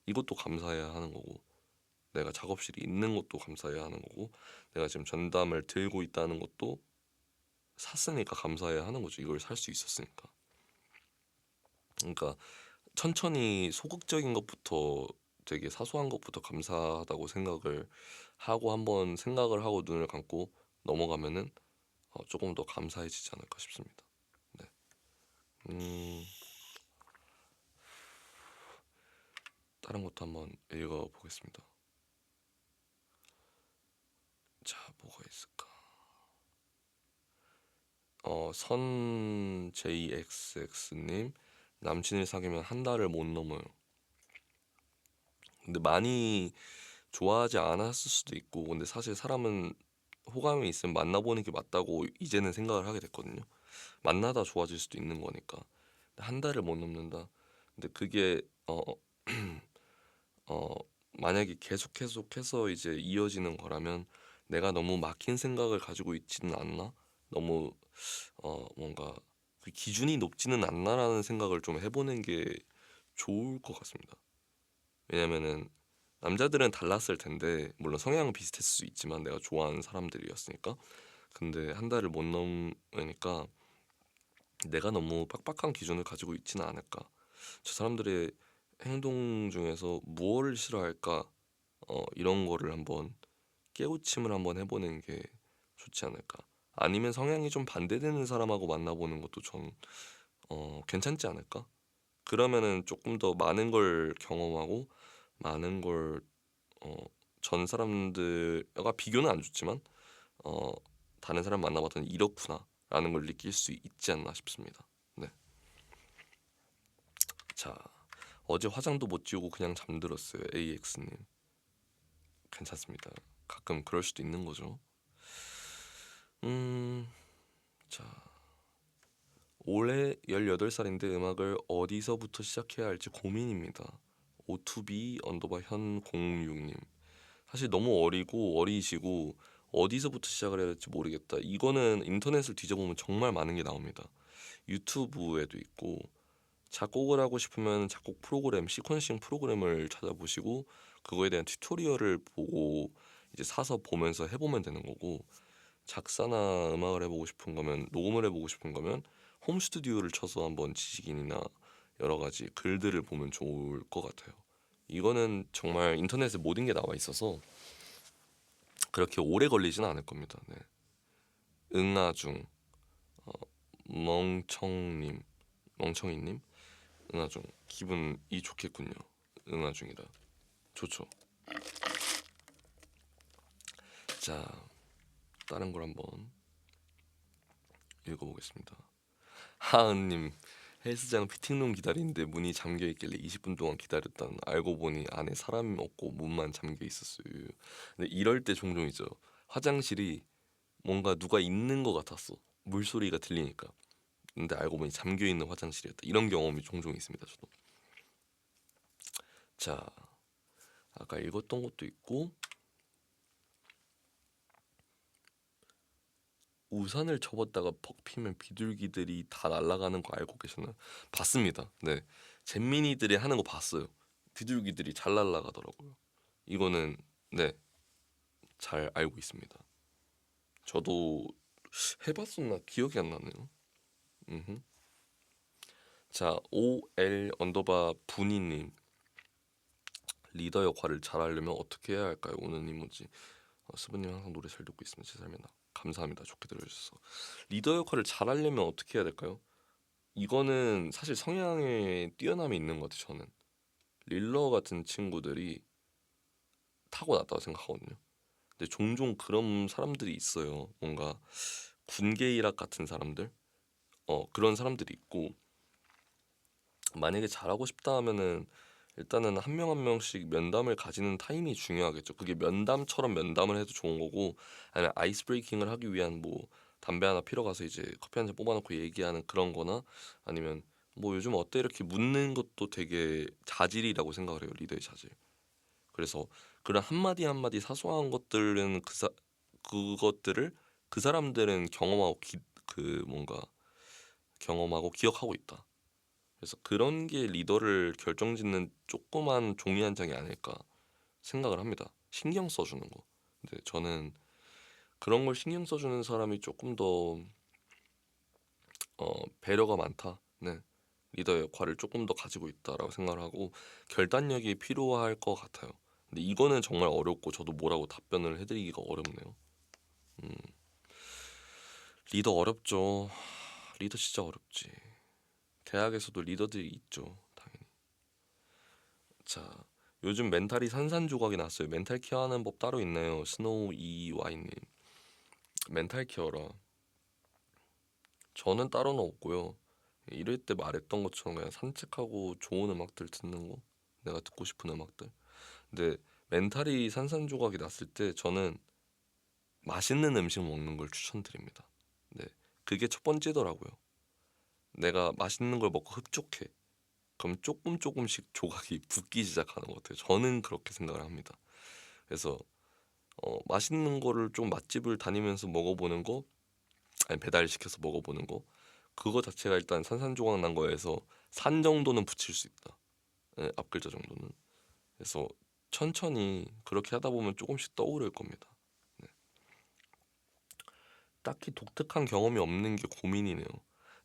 이것도 감사해야 하는 거고 내가 작업실이 있는 것도 감사해야 하는 거고 내가 지금 전담을 들고 있다는 것도 샀으니까 감사해야 하는 거죠. 이걸 살 수 있었으니까. 그러니까 천천히 소극적인 것부터 되게 사소한 것부터 감사하다고 생각을 하고 한번 생각을 하고 눈을 감고 넘어가면은 조금 더 감사해지지 않을까 싶습니다. 네. 음, 다른 것도 한번 읽어보겠습니다. 자, 뭐가 있을까? 선 JXX님 남친을 사귀면 한 달을 못 넘어요. 근데 많이 좋아하지 않았을 수도 있고 근데 사실 사람은 호감이 있으면 만나보는 게 맞다고 이제는 생각을 하게 됐거든요. 만나다 좋아질 수도 있는 거니까. 근데 한 달을 못 넘는다. 근데 그게 어, 만약에 계속해서 이제 이어지는 거라면 내가 너무 막힌 생각을 가지고 있지는 않나? 너무 뭔가 그 기준이 높지는 않나라는 생각을 좀 해보는 게 좋을 것 같습니다. 왜냐면은 남자들은 달랐을 텐데 물론 성향은 비슷했을 수 있지만 내가 좋아하는 사람들이었으니까 근데 한 달을 못 넘으니까 내가 너무 빡빡한 기준을 가지고 있지는 않을까. 저 사람들의 행동 중에서 무엇을 싫어할까? 이런 거를 한번 깨우침을 한번 해보는 게 좋지 않을까. 아니면 성향이 좀 반대되는 사람하고 만나보는 것도 전 괜찮지 않을까? 그러면은 조금 더 많은 걸 경험하고 많은 걸 어, 전 사람들과 비교는 안 좋지만 어, 다른 사람 만나봤더니 이렇구나라는 걸 느낄 수 있지 않나 싶습니다. 네. 자, 어제 화장도 못 지우고 그냥 잠들었어요. AX님. 괜찮습니다. 가끔 그럴 수도 있는 거죠. 자, 올해 18살인데 음악을 어디서부터 시작해야 할지 고민입니다. O2B 언더바 현06님. 사실 너무 어리시고 어디서부터 시작을 해야 될지 모르겠다. 이거는 인터넷을 뒤져보면 정말 많은 게 나옵니다. 유튜브에도 있고 작곡을 하고 싶으면 작곡 프로그램, 시퀀싱 프로그램을 찾아보시고 그거에 대한 튜토리얼을 보고 이제 사서 보면서 해보면 되는 거고 작사나 음악을 해보고 싶은 거면 녹음을 해보고 싶은 거면 홈 스튜디오를 쳐서 한번 지식인이나 여러 가지 글들을 보면 좋을 것 같아요. 이거는 정말 인터넷에 모든 게 나와 있어서 그렇게 오래 걸리진 않을 겁니다. 네. 응아중, 멍청님, 멍청이님, 응아중 기분이 좋겠군요. 응아중이라 좋죠. 자, 다른 걸 한번 읽어보겠습니다. 하은님, 헬스장 피팅룸 기다리는데 문이 잠겨 있길래 20분 동안 기다렸다는 알고 보니 안에 사람이 없고 문만 잠겨 있었어요. 근데 이럴 때 종종 있죠. 화장실이 뭔가 누가 있는 것 같았어. 물소리가 들리니까. 근데 알고 보니 잠겨 있는 화장실이었다. 이런 경험이 종종 있습니다. 저도. 자, 아까 읽었던 것도 있고 우산을 접었다가 퍽 피면 비둘기들이 다 날아가는 거 알고 계셨나요? 봤습니다. 네, 잼민이들이 하는 거 봤어요. 비둘기들이 잘 날아가더라고요. 이거는 네, 잘 알고 있습니다. 저도 해봤었나 기억이 안 나네요. 음흠. 자, OL 언더바 분이님, 리더 역할을 잘하려면 어떻게 해야 할까요? 오는 이모지. 스브님 항상 노래 잘 듣고 있으면 제 삶에 나 감사합니다. 좋게 들어주셔서. 리더 역할을 잘하려면 어떻게 해야 될까요? 이거는 사실 성향에 뛰어남이 있는 것 같아요. 저는 릴러 같은 친구들이 타고났다고 생각하거든요. 근데 종종 그런 사람들이 있어요. 뭔가 군계 일학 같은 사람들, 그런 사람들이 있고 만약에 잘하고 싶다 하면은 일단은 한 명 한 명씩 면담을 가지는 타임이 중요하겠죠. 그게 면담처럼 면담을 해도 좋은 거고 아니면 아이스 브레이킹을 하기 위한 뭐 담배 하나 피러 가서 이제 커피 한 잔 뽑아놓고 얘기하는 그런 거나 아니면 뭐 요즘 어때 이렇게 묻는 것도 되게 자질이라고 생각을 해요. 리더의 자질. 그래서 그런 한마디 한마디 사소한 것들은 그것들을 그 사람들은 그 뭔가 경험하고 기억하고 있다. 그래서 그런 게 리더를 결정짓는 조그만 종이 한 장이 아닐까 생각을 합니다. 신경 써주는 거. 근데 저는 그런 걸 신경 써주는 사람이 조금 더 배려가 많다. 네. 리더 역할을 조금 더 가지고 있다라고 생각을 하고 결단력이 필요할 것 같아요. 근데 이거는 정말 어렵고 저도 뭐라고 답변을 해드리기가 어렵네요. 음, 리더 어렵죠. 리더 진짜 어렵지. 대학에서도 리더들이 있죠. 당연히. 자, 요즘 멘탈이 산산조각이 났어요. 멘탈 케어하는 법 따로 있나요? 스노우 이와이님. 멘탈 케어라. 저는 따로는 없고요. 이럴 때 말했던 것처럼 그냥 산책하고 좋은 음악들 듣는 거. 내가 듣고 싶은 음악들. 근데 멘탈이 산산조각이 났을 때 저는 맛있는 음식 먹는 걸 추천드립니다. 네, 그게 첫 번째더라고요. 내가 맛있는 걸 먹고 흡족해. 그럼 조금씩 조각이 붙기 시작하는 것 같아요. 저는 그렇게 생각을 합니다. 그래서 맛있는 거를 좀 맛집을 다니면서 먹어보는 거, 아니 배달 시켜서 먹어보는 거, 그거 자체가 일단 산산조각 난 거에서 산 정도는 붙일 수 있다. 네, 앞글자 정도는. 그래서 천천히 그렇게 하다 보면 조금씩 떠오를 겁니다. 네. 딱히 독특한 경험이 없는 게 고민이네요.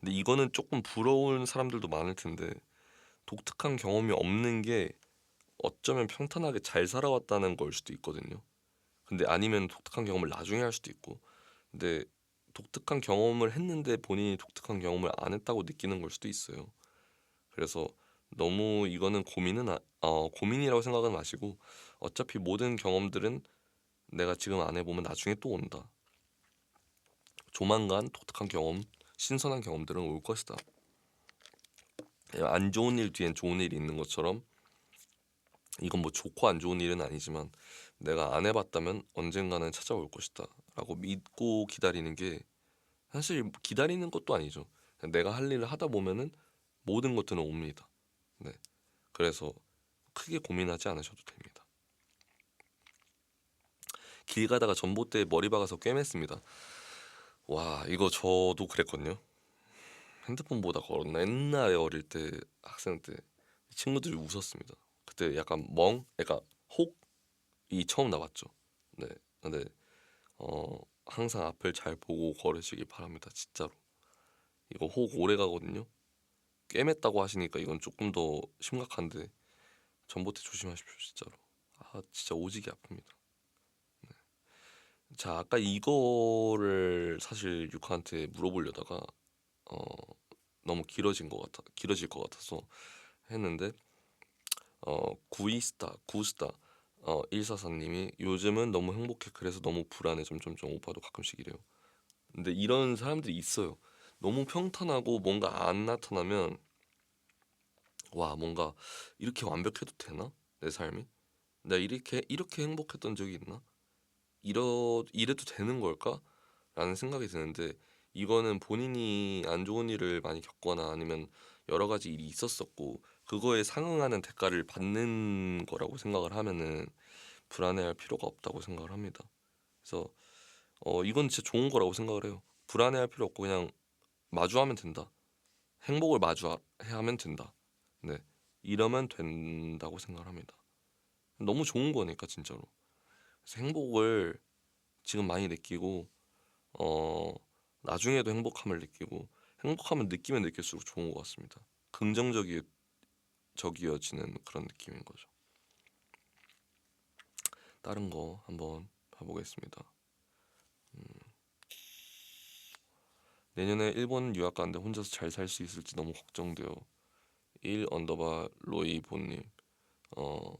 근데 이거는 조금 부러운 사람들도 많을 텐데 독특한 경험이 없는 게 어쩌면 평탄하게 잘 살아왔다는 걸 수도 있거든요. 근데 아니면 독특한 경험을 나중에 할 수도 있고. 근데 독특한 경험을 했는데 본인이 독특한 경험을 안 했다고 느끼는 걸 수도 있어요. 그래서 너무 이거는 고민이라고 생각은 마시고 어차피 모든 경험들은 내가 지금 안 해보면 나중에 또 온다. 조만간 독특한 경험, 신선한 경험들은 올 것이다. 안 좋은 일 뒤엔 좋은 일이 있는 것처럼 이건 뭐 좋고 안 좋은 일은 아니지만 내가 안 해봤다면 언젠가는 찾아올 것이다 라고 믿고 기다리는 게 사실 기다리는 것도 아니죠. 그냥 내가 할 일을 하다 보면은 모든 것들은 옵니다. 네. 그래서 크게 고민하지 않으셔도 됩니다. 길 가다가 전봇대에 머리 박아서 꿰맸습니다. 와, 이거 저도 그랬거든요. 핸드폰 보다 걸었나 옛날에 어릴 때 학생 때 친구들이 웃었습니다. 그때 약간 약간 혹이 처음 나왔죠. 네. 근데 항상 앞을 잘 보고 걸으시길 바랍니다. 진짜로. 이거 혹 오래 가거든요. 꿰맸다고 하시니까 이건 조금 더 심각한데 전봇대 조심하십시오. 진짜로. 진짜 오지게 아픕니다. 자, 아까 이거를 사실 유카한테 물어보려다가 어, 너무 길어질 것 같아서 했는데 구스타 144님이 요즘은 너무 행복해 그래서 너무 불안해 점점점 오빠도 가끔씩 이래요. 근데 이런 사람들이 있어요. 너무 평탄하고 뭔가 안 나타나면 와 뭔가 이렇게 완벽해도 되나? 내 삶이? 나 이렇게 행복했던 적이 있나? 이래도 되는 걸까? 라는 생각이 드는데 이거는 본인이 안 좋은 일을 많이 겪거나 아니면 여러 가지 일이 있었었고 그거에 상응하는 대가를 받는 거라고 생각을 하면은 불안해할 필요가 없다고 생각을 합니다. 그래서 이건 진짜 좋은 거라고 생각을 해요. 불안해할 필요 없고 그냥 마주하면 된다. 행복을 마주해야 하면 된다. 네, 이러면 된다고 생각을 합니다. 너무 좋은 거니까 진짜로. 그래서 행복을 지금 많이 느끼고 어 나중에도 행복함을 느끼고 행복함을 느끼면 느낄수록 좋은 것 같습니다. 긍정적이어지는 그런 느낌인 거죠. 다른 거 한번 봐보겠습니다. 내년에 일본 유학 가는데 혼자서 잘 살 수 있을지 너무 걱정돼요. 1 언더바 로이 본님. 어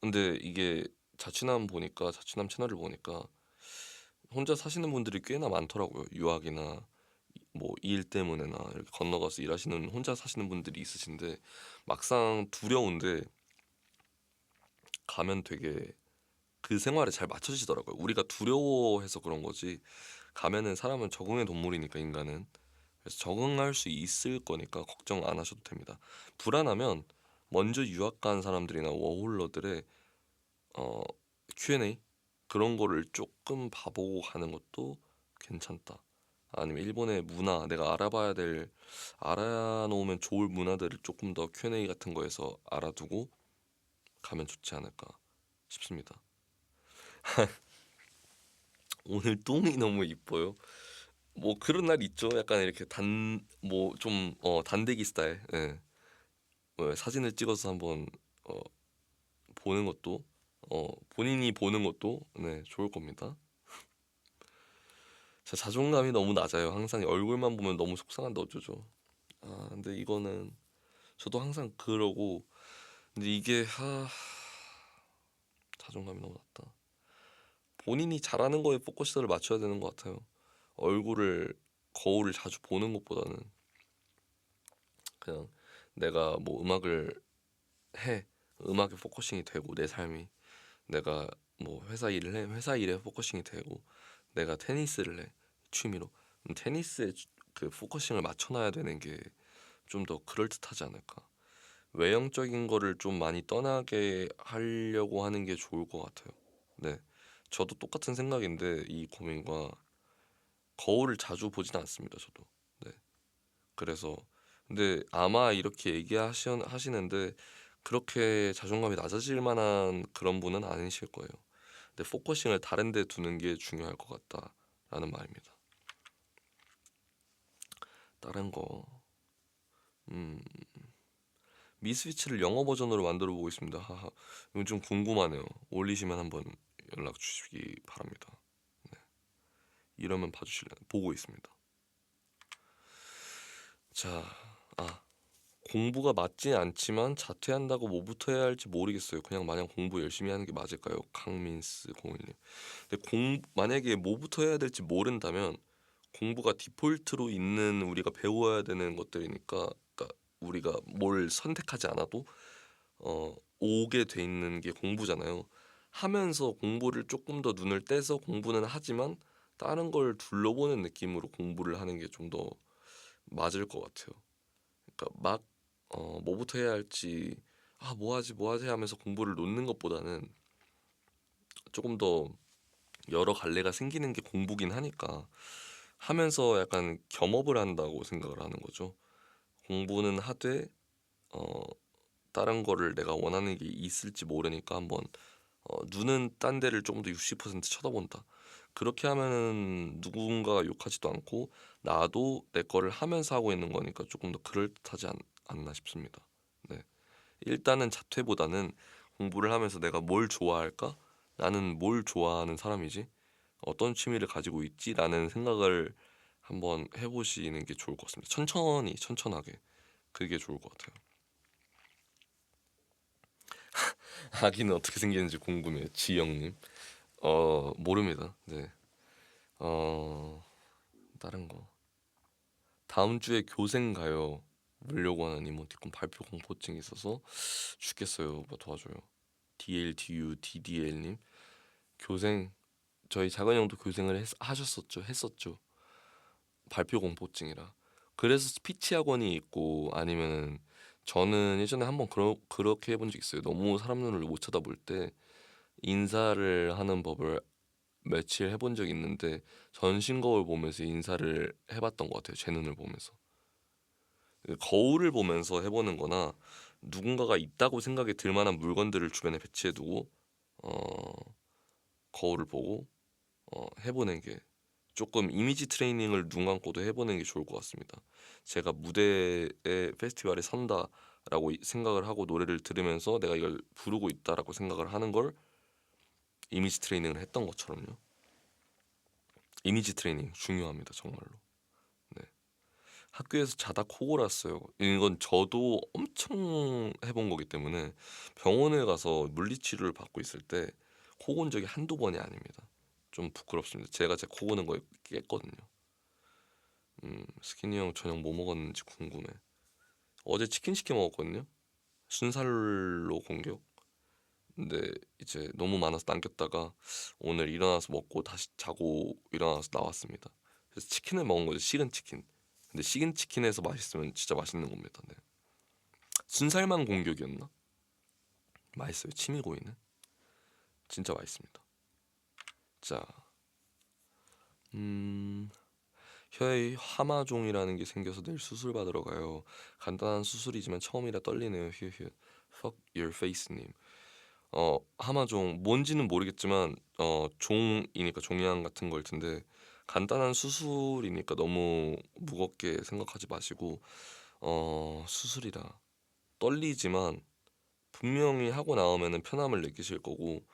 근데 이게 자취남 채널을 보니까 혼자 사시는 분들이 꽤나 많더라고요. 유학이나 뭐 일 때문에나 이렇게 건너가서 일하시는 혼자 사시는 분들이 있으신데 막상 두려운데 가면 되게 그 생활에 잘 맞춰지더라고요. 우리가 두려워해서 그런 거지 가면은 사람은 적응의 동물이니까 인간은 그래서 적응할 수 있을 거니까 걱정 안 하셔도 됩니다. 불안하면 먼저 유학 간 사람들이나 워홀러들의 어, Q&A 그런 거를 조금 봐보고 가는 것도 괜찮다. 아니면 일본의 문화 내가 알아놓으면 좋을 문화들을 조금 더 Q&A 같은 거에서 알아두고 가면 좋지 않을까 싶습니다. 오늘 똥이 너무 이뻐요. 뭐 그런 날 있죠. 약간 이렇게 뭐 좀 단대기 스타일. 예. 사진을 찍어서 한번 어, 보는 것도 본인이 보는 것도 네, 좋을 겁니다. 제 자존감이 너무 낮아요. 항상 얼굴만 보면 너무 속상한데 어쩌죠. 근데 이거는 저도 항상 그러고 근데 이게 자존감이 너무 낮다. 본인이 잘하는 거에 포커스를 맞춰야 되는 것 같아요. 거울을 자주 보는 것보다는 그냥 내가 뭐 음악을 해 음악에 포커싱이 되고 내 삶이 내가 뭐 회사 일을 해 회사 일에 포커싱이 되고 내가 테니스를 해 취미로 테니스에 그 포커싱을 맞춰놔야 되는 게 좀 더 그럴듯하지 않을까. 외형적인 거를 좀 많이 떠나게 하려고 하는 게 좋을 것 같아요. 네, 저도 똑같은 생각인데 이 고민과 거울을 자주 보진 않습니다. 저도. 네, 그래서 근데 아마 이렇게 하시는데 그렇게 자존감이 낮아질 만한 그런 분은 아니실 거예요. 근데 포커싱을 다른 데 두는 게 중요할 것 같다라는 말입니다. 다른 거. 음, 미스피치를 영어 버전으로 만들어 보고 있습니다. 하하. 이건 좀 궁금하네요. 올리시면 한번 연락 주시기 바랍니다. 네. 이러면 봐주실래요? 보고 있습니다. 자, 공부가 맞지 않지만 자퇴한다고 뭐부터 해야 할지 모르겠어요. 그냥 마냥 공부 열심히 하는 게 맞을까요? 강민스 01님. 근데 만약에 뭐부터 해야 될지 모른다면 공부가 디폴트로 있는 우리가 배워야 되는 것들이니까, 그러니까 우리가 뭘 선택하지 않아도 오게 돼 있는 게 공부잖아요. 하면서 공부를 조금 더 눈을 떼서 공부는 하지만 다른 걸 둘러보는 느낌으로 공부를 하는 게 좀 더 맞을 것 같아요. 그러니까 막 뭐부터 해야 할지 뭐 하지 하면서 공부를 놓는 것보다는 조금 더 여러 갈래가 생기는 게 공부긴 하니까 하면서 약간 겸업을 한다고 생각을 하는 거죠. 공부는 하되 어 다른 거를 내가 원하는 게 있을지 모르니까 한번 눈은 딴 데를 조금 더 60% 쳐다본다. 그렇게 하면은 누군가가 욕하지도 않고 나도 내 거를 하면서 하고 있는 거니까 조금 더 그럴듯하지 않나 싶습니다. 네. 일단은 자퇴보다는 공부를 하면서 내가 뭘 좋아할까? 나는 뭘 좋아하는 사람이지? 어떤 취미를 가지고 있지? 라는 생각을 한번 해보시는 게 좋을 것 같습니다. 천천하게. 그게 좋을 것 같아요. 아기는 어떻게 생기는지 궁금해요. 지영님. 모릅니다. 네. 어, 다른 거. 다음 주에 교생 가요. 물려고 하는 이모티콘 발표 공포증이 있어서 죽겠어요. 뭐 도와줘요. DLDU DDL님. 교생 저희 작은 형도 교생을 했었죠. 발표 공포증이라. 그래서 스피치 학원이 있고 아니면은 저는 예전에 한번 그렇게 해본 적 있어요. 너무 사람 눈을 못 쳐다볼 때 인사를 하는 법을 며칠 해본 적이 있는데 전신 거울 보면서 인사를 해봤던 것 같아요. 제 눈을 보면서. 거울을 보면서 해보는 거나 누군가가 있다고 생각이 들 만한 물건들을 주변에 배치해두고 어, 거울을 보고 해보는 게 조금 이미지 트레이닝을 눈 감고도 해보는 게 좋을 것 같습니다. 제가 무대에 페스티벌에 선다라고 생각을 하고 노래를 들으면서 내가 이걸 부르고 있다라고 생각을 하는 걸 이미지 트레이닝을 했던 것처럼요. 이미지 트레이닝 중요합니다, 정말로. 네. 학교에서 자다 코 골았어요. 이건 저도 엄청 해본 거기 때문에 병원에 가서 물리치료를 받고 있을 때 코 곤 적이 한두 번이 아닙니다. 좀 부끄럽습니다. 제가 제 코 고는 거 깼거든요. 스키니 형 저녁 뭐 먹었는지 궁금해. 어제 치킨 시켜 먹었거든요. 순살로 공격. 근데 이제 너무 많아서 남겼다가 오늘 일어나서 먹고 다시 자고 일어나서 나왔습니다. 그래서 치킨을 먹은 거죠. 식은 치킨. 근데 식은 치킨에서 맛있으면 진짜 맛있는 겁니다. 네. 순살만 공격이었나? 맛있어요. 침이 고이는. 진짜 맛있습니다. 자, 혀에 하마종이라는 게 생겨서 내일 수술 받으러 가요. 간단한 수술이지만 처음이라 떨리네요. 휴휴. Fuck your face님. 하마종 뭔지는 모르겠지만 종이니까 종양 같은 걸 텐데 간단한 수술이니까 너무 무겁게 생각하지 마시고 수술이라 떨리지만 분명히 하고 나오면은 편함을 느끼실 거고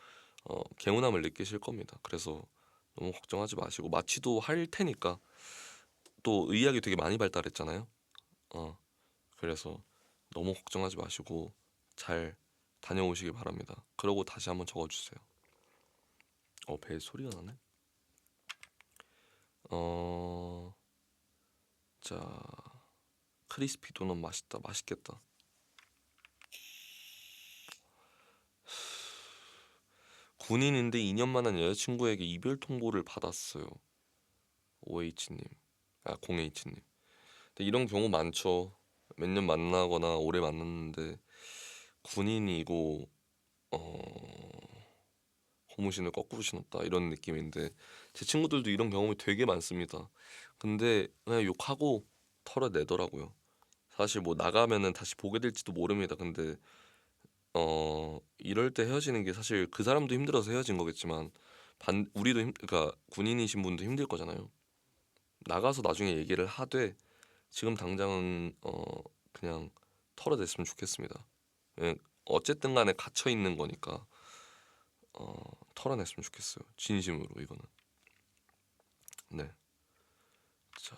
개운함을 느끼실 겁니다. 그래서 너무 걱정하지 마시고 마취도 할 테니까 또 의학이 되게 많이 발달했잖아요. 그래서 너무 걱정하지 마시고 잘 다녀오시길 바랍니다. 그러고 다시 한번 적어주세요. 배에 소리가 나네. 어, 자, 크리스피 도넛 맛있다. 맛있겠다. 군인인데 2년 만난 여자친구에게 이별 통보를 받았어요. OH님, 0H님. 근데 이런 경우 많죠. 몇 년 만나거나 오래 만났는데 군인이고 고무신을 거꾸로 신었다 이런 느낌인데 제 친구들도 이런 경험이 되게 많습니다. 근데 그냥 욕하고 털어내더라고요. 사실 뭐 나가면은 다시 보게 될지도 모릅니다. 근데 이럴 때 헤어지는 게 사실 그 사람도 힘들어서 헤어진 거겠지만 그러니까 군인이신 분도 힘들 거잖아요. 나가서 나중에 얘기를 하되 지금 당장은 그냥 털어냈으면 좋겠습니다. 예, 어쨌든 간에 갇혀 있는 거니까 털어냈으면 좋겠어요. 진심으로 이거는. 네. 자,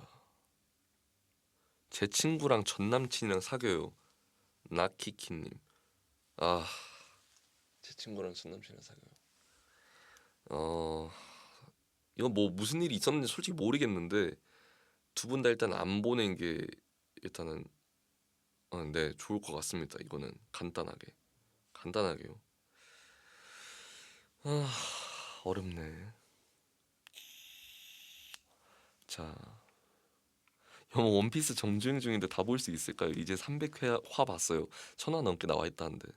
제 친구랑 전 남친이랑 사귀어요. 나키키님. 아, 제 친구랑 전 남친이랑 사귀어요. 이건 뭐 무슨 일이 있었는지 솔직히 모르겠는데 두 분 다 일단 안 보낸 게 일단은 네, 좋을 것 같습니다. 이거는 간단하게요. 아, 어렵네. 자, 형 원피스 정주행 중인데 다 볼 수 있을까요? 이제 300회 화 봤어요. 1000화 넘게 나와 있다는데.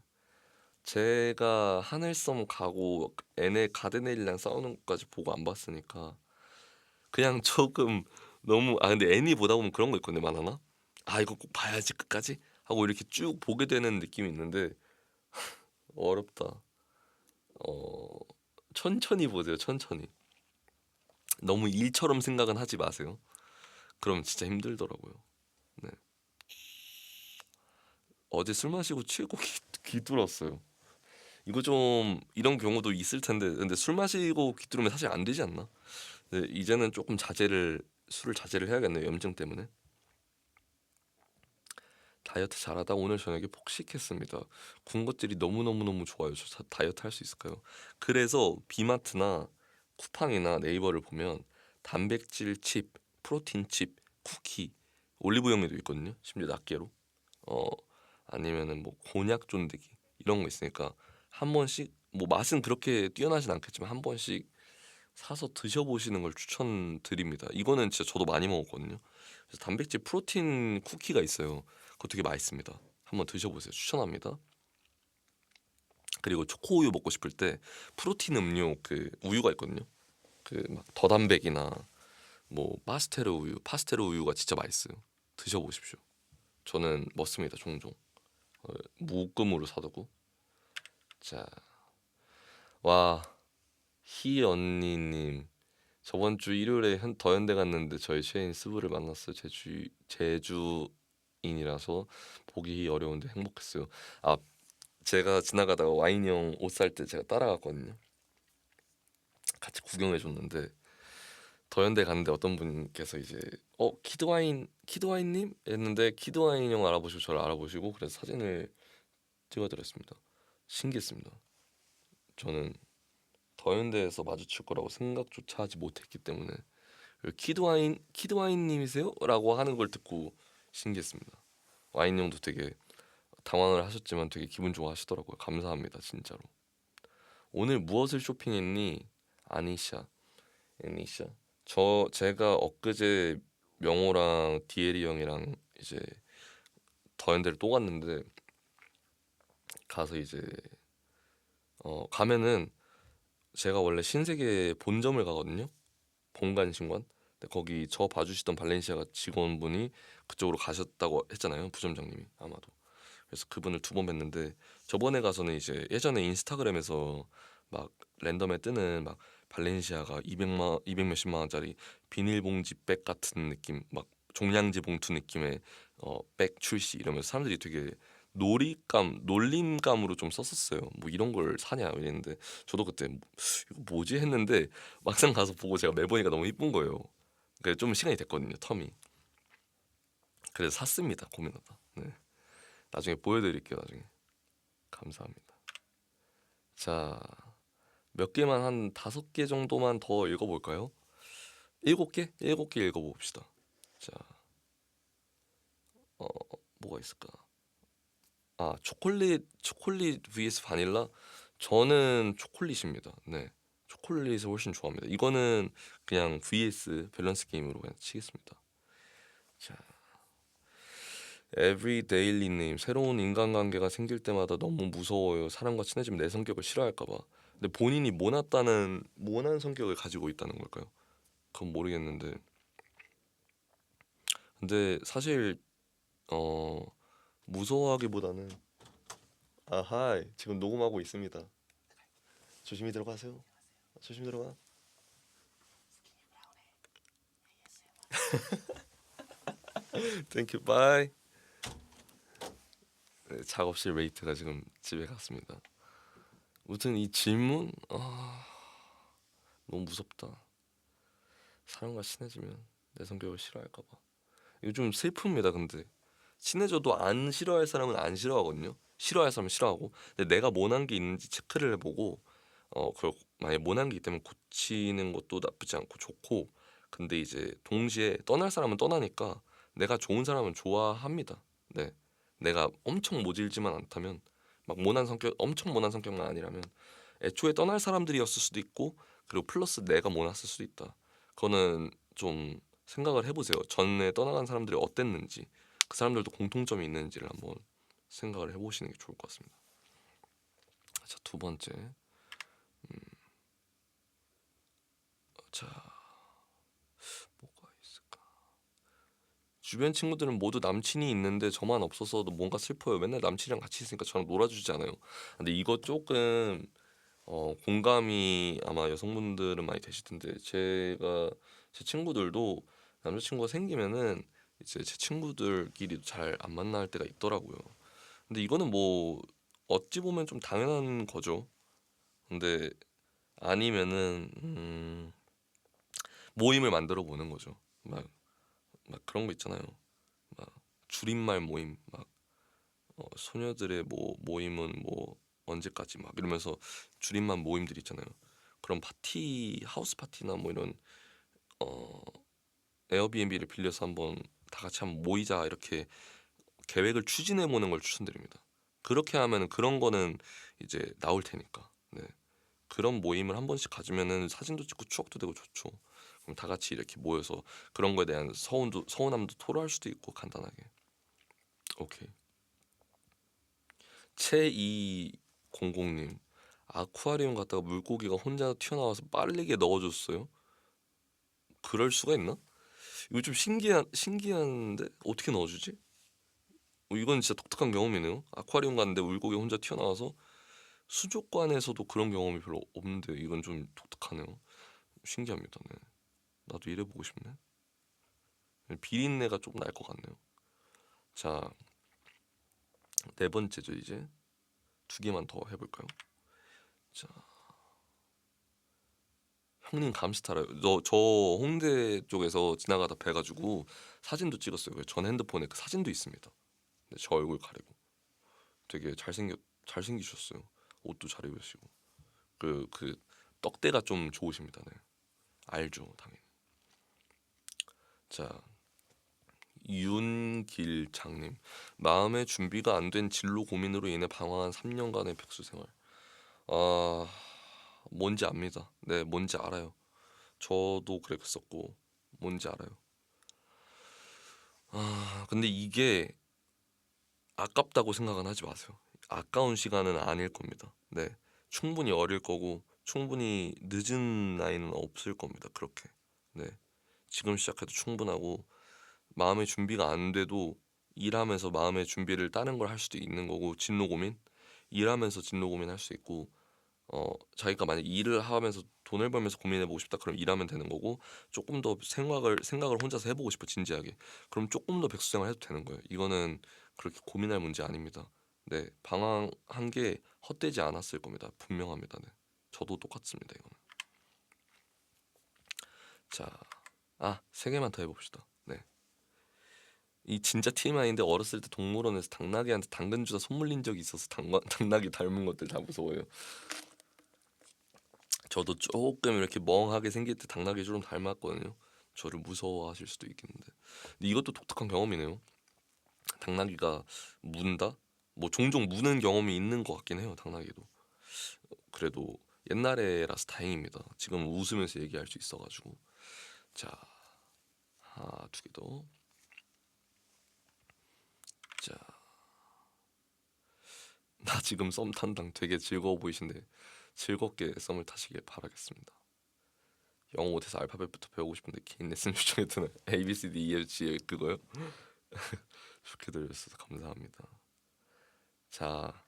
제가 하늘섬 가고 애네 가드네일이랑 싸우는 것까지 보고 안 봤으니까 그냥 조금 너무 근데 애니 보다 보면 그런 거 있거든요. 만화나 이거 꼭 봐야지 끝까지 하고 이렇게 쭉 보게 되는 느낌이 있는데 어렵다. 어 천천히 보세요. 천천히. 너무 일처럼 생각은 하지 마세요. 그럼 진짜 힘들더라고요. 네. 어제 술 마시고 취고 귀뚫었어요. 이거 좀 이런 경우도 있을 텐데 근데 술 마시고 귀뚫으면 사실 안 되지 않나? 네, 이제는 조금 술을 자제를 해야겠네요. 염증 때문에. 다이어트 잘하다 오늘 저녁에 폭식했습니다. 군것질이 너무너무너무 좋아요. 저 다이어트 할 수 있을까요? 그래서 비마트나 쿠팡이나 네이버를 보면 단백질 칩, 프로틴 칩, 쿠키, 올리브영에도 있거든요. 심지어 낱개로. 어 아니면은 뭐 곤약 쫀득이 이런 거 있으니까 한 번씩 뭐 맛은 그렇게 뛰어나진 않겠지만 한 번씩 사서 드셔보시는 걸 추천드립니다. 이거는 진짜 저도 많이 먹었거든요. 그래서 단백질 프로틴 쿠키가 있어요. 그거 되게 맛있습니다. 한번 드셔보세요. 추천합니다. 그리고 초코우유 먹고 싶을 때 프로틴 음료 그 우유가 있거든요. 그 막 더단백이나 뭐 파스테르 우유가 진짜 맛있어요. 드셔보십시오. 저는 먹습니다. 종종. 무금으로 사두고. 자, 와 희 언니님 저번 주 일요일에 더현대 갔는데 저희 최애인 스브를 만났어요. 제주인이라서 보기 어려운데 행복했어요. 아 제가 지나가다가 와인형 옷 살 때 제가 따라갔거든요. 같이 구경해 줬는데 더현대 갔는데 어떤 분께서 이제 키드와인님 했는데 키드와인 형 알아보시고 저를 알아보시고 그래서 사진을 찍어드렸습니다. 신기했습니다. 저는 더현대에서 마주칠 거라고 생각조차 하지 못했기 때문에 키드와인님이세요? 라고 하는 걸 듣고 신기했습니다. 와인님도 되게 당황을 하셨지만 되게 기분 좋아 하시더라고요. 감사합니다 진짜로. 오늘 무엇을 쇼핑했니? 아니샤 애니샤 제가 엊그제 명호랑 디에리 형이랑 이제 더현대를 또 갔는데 가서 이제 가면은 제가 원래 신세계 본점을 가거든요. 본관 신관. 근데 거기 저 봐주시던 발렌시아가 직원분이 그쪽으로 가셨다고 했잖아요. 부점장님이 아마도. 그래서 그분을 두 번 뵀는데 저번에 가서는 이제 예전에 인스타그램에서 막 랜덤에 뜨는 막 발렌시아가 200 몇십만 원짜리 비닐봉지 백 같은 느낌 막 종량제 봉투 느낌의 백 출시 이러면서 사람들이 되게 놀림감으로 좀 썼었어요. 뭐 이런 걸 사냐 이랬는데 저도 그때 이거 뭐지 했는데 막상 가서 보고 제가 매보니까 너무 이쁜 거예요. 그래서 좀 시간이 됐거든요, 텀이. 그래서 샀습니다. 고민하다. 네. 나중에 보여드릴게요. 나중에. 감사합니다. 자, 몇 개만 한 5개 정도만 더 읽어볼까요? 7개? 7개 읽어봅시다. 자, 어, 뭐가 있을까? 초콜릿 vs 바닐라? 저는 초콜릿입니다. 네, 초콜릿을 훨씬 좋아합니다. 이거는 그냥 vs 밸런스 게임으로 그냥 치겠습니다. 자, 에브리데일리님 새로운 인간관계가 생길 때마다 너무 무서워요. 사람과 친해지면 내 성격을 싫어할까봐. 근데 본인이 모난 성격을 가지고 있다는 걸까요? 그건 모르겠는데. 근데 사실 어 무서워하기보다는 지금 녹음하고 있습니다. 조심히 들어가세요. 조심히 들어가. 땡큐 바이. 네, 작업실 메이트가 지금 집에 갔습니다. 무튼 이 질문 너무 무섭다. 사람과 친해지면 내 성격을 싫어할까 봐. 이거 좀 슬픕니다. 근데 친해져도 안 싫어할 사람은 안 싫어하거든요. 싫어할 사람은 싫어하고. 근데 내가 모난 게 있는지 체크를 해보고 그걸 만약에 모난 게 있다면 고치는 것도 나쁘지 않고 좋고. 근데 이제 동시에 떠날 사람은 떠나니까 내가 좋은 사람은 좋아합니다. 네. 내가 엄청 모질지만 않다면 막 모난 성격 엄청 모난 성격만 아니라면 애초에 떠날 사람들이었을 수도 있고 그리고 플러스 내가 모났을 수도 있다. 그거는 좀 생각을 해보세요. 전에 떠나간 사람들이 어땠는지 그 사람들도 공통점이 있는지를 한번 생각을 해보시는 게 좋을 것 같습니다. 자, 두 번째. 자, 뭐가 있을까? 주변 친구들은 모두 남친이 있는데 저만 없어서 뭔가 슬퍼요. 맨날 남친이랑 같이 있으니까 저랑 놀아주지 않아요. 근데 이거 조금 공감이 아마 여성분들은 많이 되실 텐데 제 친구들도 남자친구가 생기면은 이제 제 친구들끼리 잘 안 만날 때가 있더라고요. 근데 이거는 뭐 어찌 보면 좀 당연한 거죠. 근데 아니면은 모임을 만들어 보는 거죠. 막 그런 거 있잖아요. 막 줄임말 모임, 막 소녀들의 뭐 모임은 뭐 언제까지 막 이러면서 줄임말 모임들 있잖아요. 그런 파티, 하우스 파티나 뭐 이런 어 에어비앤비를 빌려서 한번 다 같이 한번 모이자 이렇게 계획을 추진해 보는 걸 추천드립니다. 그렇게 하면은 그런 거는 이제 나올 테니까. 네. 그런 모임을 한 번씩 가지면은 사진도 찍고 추억도 되고 좋죠. 그럼 다 같이 이렇게 모여서 그런 거에 대한 서운함도 토로할 수도 있고 간단하게. 오케이. 채200님 아쿠아리움 갔다가 물고기가 혼자 튀어나와서 빠르게 넣어줬어요. 그럴 수가 있나? 이거 좀 신기한데 어떻게 넣어주지? 이건 진짜 독특한 경험이네요. 아쿠아리움 갔는데 물고기 혼자 튀어나와서 수족관에서도 그런 경험이 별로 없는데 이건 좀 독특하네요. 신기합니다. 네. 나도 이래보고 싶네. 비린내가 조금 날 것 같네요. 자, 네 번째죠 이제. 두 개만 더 해볼까요? 자, 형님 감스타라요. 저 홍대 쪽에서 지나가다 뵈가지고 사진도 찍었어요. 전 핸드폰에 그 사진도 있습니다. 네, 저 얼굴 가리고 되게 잘생기셨어요. 옷도 잘 입으시고 그 떡대가 좀 좋으십니다. 네. 알죠, 당연히. 자, 윤길장님 마음의 준비가 안 된 진로 고민으로 인해 방황한 3년간의 백수 생활. 아, 뭔지 압니다. 네, 뭔지 알아요. 저도 그랬었고 뭔지 알아요. 근데 이게 아깝다고 생각은 하지 마세요. 아까운 시간은 아닐 겁니다. 네, 충분히 어릴 거고 충분히 늦은 나이는 없을 겁니다. 그렇게. 네, 지금 시작해도 충분하고 마음의 준비가 안 돼도 일하면서 마음의 준비를 다른 걸 할 수도 있는 거고 진로 고민 일하면서 진로 고민 할 수 있고 자기가 만약 일을 하면서 돈을 벌면서 고민해 보고 싶다 그럼 일하면 되는 거고 조금 더 생각을 혼자서 해보고 싶어 진지하게 그럼 조금 더 백수생활 해도 되는 거예요. 이거는 그렇게 고민할 문제 아닙니다. 네, 방황한 게 헛되지 않았을 겁니다. 분명합니다. 네, 저도 똑같습니다. 이거는. 자, 세 개만 더 해봅시다. 네, 이 진짜 TMI인데 어렸을 때 동물원에서 당나귀한테 당근 주다 손물린 적이 있어서 당나귀 닮은 것들 다 무서워요. 저도 조금 이렇게 멍하게 생길 때 당나귀 좀 닮았거든요. 저를 무서워하실 수도 있겠는데. 근데 이것도 독특한 경험이네요. 당나귀가 문다? 뭐 종종 무는 경험이 있는 것 같긴 해요. 당나귀도. 그래도 옛날에라서 다행입니다. 지금 웃으면서 얘기할 수 있어가지고. 자, 하나, 두 개 더. 자, 나 지금 썸 탄당 되게 즐거워 보이신데 즐겁게 썸을 타시길 바라겠습니다. 영어 못해서 알파벳부터 배우고 싶은데 개인 레슨 요청했던 A, B, C, D, E, F, G 그거요? 좋게 들려주셔서 감사합니다. 자,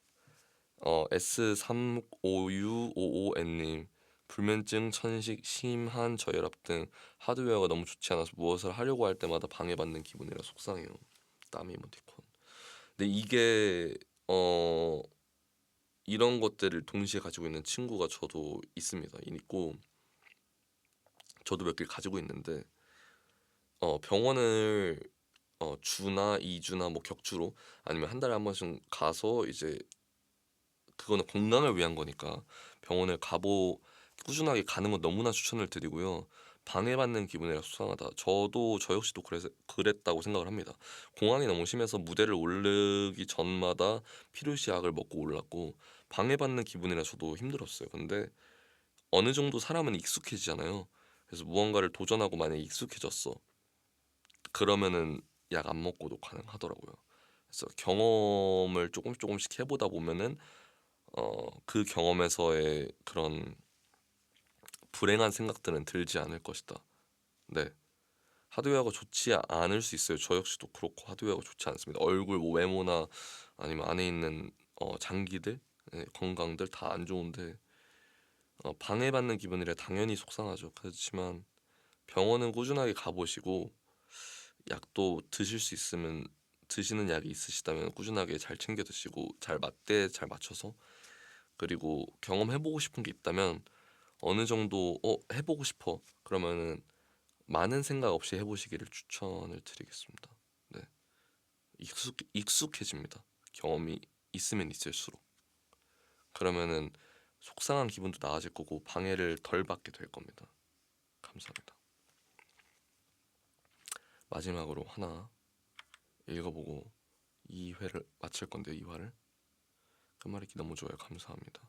S356555N님 불면증, 천식, 심한 저혈압 등 하드웨어가 너무 좋지 않아서 무엇을 하려고 할 때마다 방해받는 기분이라 속상해요. 땀 이모티콘. 근데 이게 어 이런 것들을 동시에 가지고 있는 친구가 저도 있습니다. 있고 저도 몇 개를 가지고 있는데 병원을 주나 2주나 뭐 격주로 아니면 한 달에 한 번씩 가서 이제 그거는 건강을 위한 거니까 병원을 꾸준하게 가는 건 너무나 추천을 드리고요. 방해받는 기분이라 속상하다. 저 역시도 그랬다고 생각을 합니다. 공황이 너무 심해서 무대를 오르기 전마다 필요시 약을 먹고 올랐고 방해받는 기분이라 저도 힘들었어요. 근데 어느 정도 사람은 익숙해지잖아요. 그래서 무언가를 도전하고 만약에 익숙해졌어. 그러면은 약 안 먹고도 가능하더라고요. 그래서 경험을 조금씩 해보다 보면은 그 경험에서의 그런 불행한 생각들은 들지 않을 것이다. 네. 하드웨어가 좋지 않을 수 있어요. 저 역시도 그렇고 하드웨어가 좋지 않습니다. 얼굴 뭐 외모나 아니면 안에 있는 장기들, 건강들 다 안 좋은데 방해받는 기분이라 당연히 속상하죠. 그렇지만 병원은 꾸준하게 가보시고 약도 드실 수 있으면 드시는 약이 있으시다면 꾸준하게 잘 챙겨 드시고 잘 맞춰서 그리고 경험해보고 싶은 게 있다면 어느 정도 해보고 싶어 그러면은 많은 생각 없이 해보시기를 추천을 드리겠습니다. 네, 익숙해집니다. 경험이 있으면 있을수록 그러면은 속상한 기분도 나아질 거고 방해를 덜 받게 될 겁니다. 감사합니다. 마지막으로 하나 읽어보고 2회를 마칠 건데요. 2화를 끝말잇기 너무 좋아요. 감사합니다.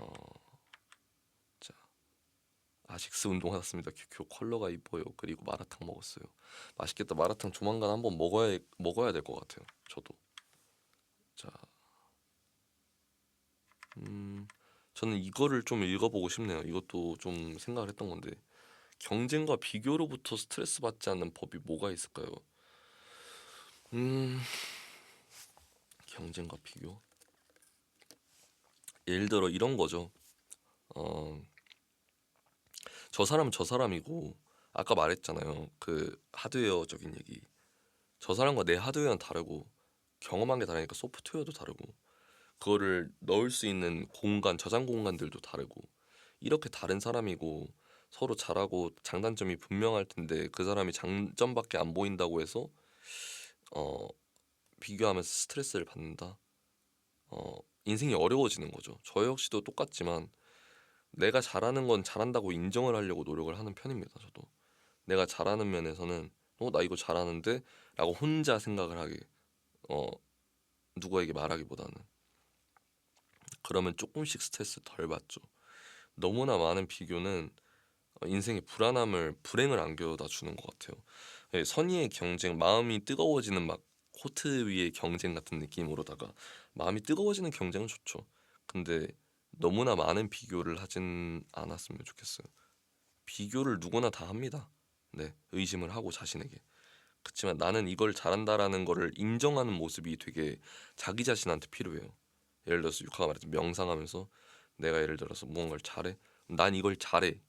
어, 자 아식스 운동하셨습니다. 큐큐 컬러가 이뻐요. 그리고 마라탕 먹었어요. 맛있겠다. 마라탕 조만간 한번 먹어야 될 것 같아요. 저도. 자, 저는 이거를 좀 읽어보고 싶네요. 이것도 좀 생각을 했던 건데 경쟁과 비교로부터 스트레스 받지 않는 법이 뭐가 있을까요? 음, 경쟁과 비교. 예를 들어 이런 거죠. 어, 저 사람은 저 사람이고 아까 말했잖아요. 그 하드웨어적인 얘기. 저 사람과 내 하드웨어는 다르고 경험한 게 다르니까 소프트웨어도 다르고 그거를 넣을 수 있는 공간, 저장 공간들도 다르고 이렇게 다른 사람이고 서로 잘하고 장단점이 분명할 텐데 그 사람이 장점밖에 안 보인다고 해서 어, 비교하면서 스트레스를 받는다. 인생이 어려워지는 거죠. 저 역시도 똑같지만 내가 잘하는 건 잘한다고 인정을 하려고 노력을 하는 편입니다. 저도 내가 잘하는 면에서는 나 이거 잘하는데 라고 혼자 생각을 하게 어, 누구에게 말하기보다는 그러면 조금씩 스트레스 덜 받죠. 너무나 많은 비교는 인생의 불행을 안겨다 주는 것 같아요. 선의의 경쟁, 마음이 뜨거워지는 막 코트 위의 경쟁 같은 느낌으로다가 마음이 뜨거워지는 경쟁은 좋죠. 근데 너무나 많은 비교를 하진 않았으면 좋겠어요. 비교를 누구나 다 합니다. 네, 의심을 하고 자신에게. 그렇지만 나는 이걸 잘한다라는 거를 인정하는 모습이 되게 자기 자신한테 필요해요. 예를 들어서 유카가 말했던 명상하면서 내가 예를 들어서 무언가를 잘해. 난 이걸 잘해.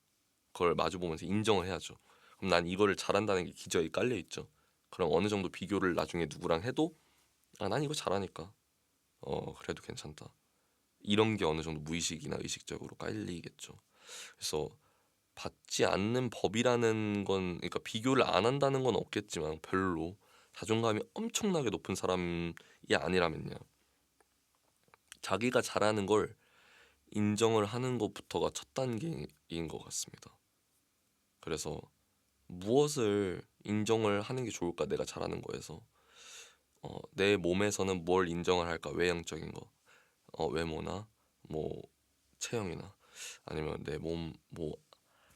그걸 마주 보면서 인정을 해야죠. 그럼 난 이거를 잘한다는 게 기저에 깔려 있죠. 그럼 어느 정도 비교를 나중에 누구랑 해도 난 이거 잘하니까 그래도 괜찮다. 이런 게 어느 정도 무의식이나 의식적으로 깔리겠죠. 그래서 받지 않는 법이라는 건 그러니까 비교를 안 한다는 건 없겠지만 별로 자존감이 엄청나게 높은 사람이 아니라면요. 자기가 잘하는 걸 인정을 하는 것부터가 첫 단계인 것 같습니다. 그래서 무엇을 인정을 하는 게 좋을까? 내가 잘하는 거에서 내 몸에서는 뭘 인정을 할까? 외형적인 거, 외모나 뭐 체형이나 아니면 내 몸, 뭐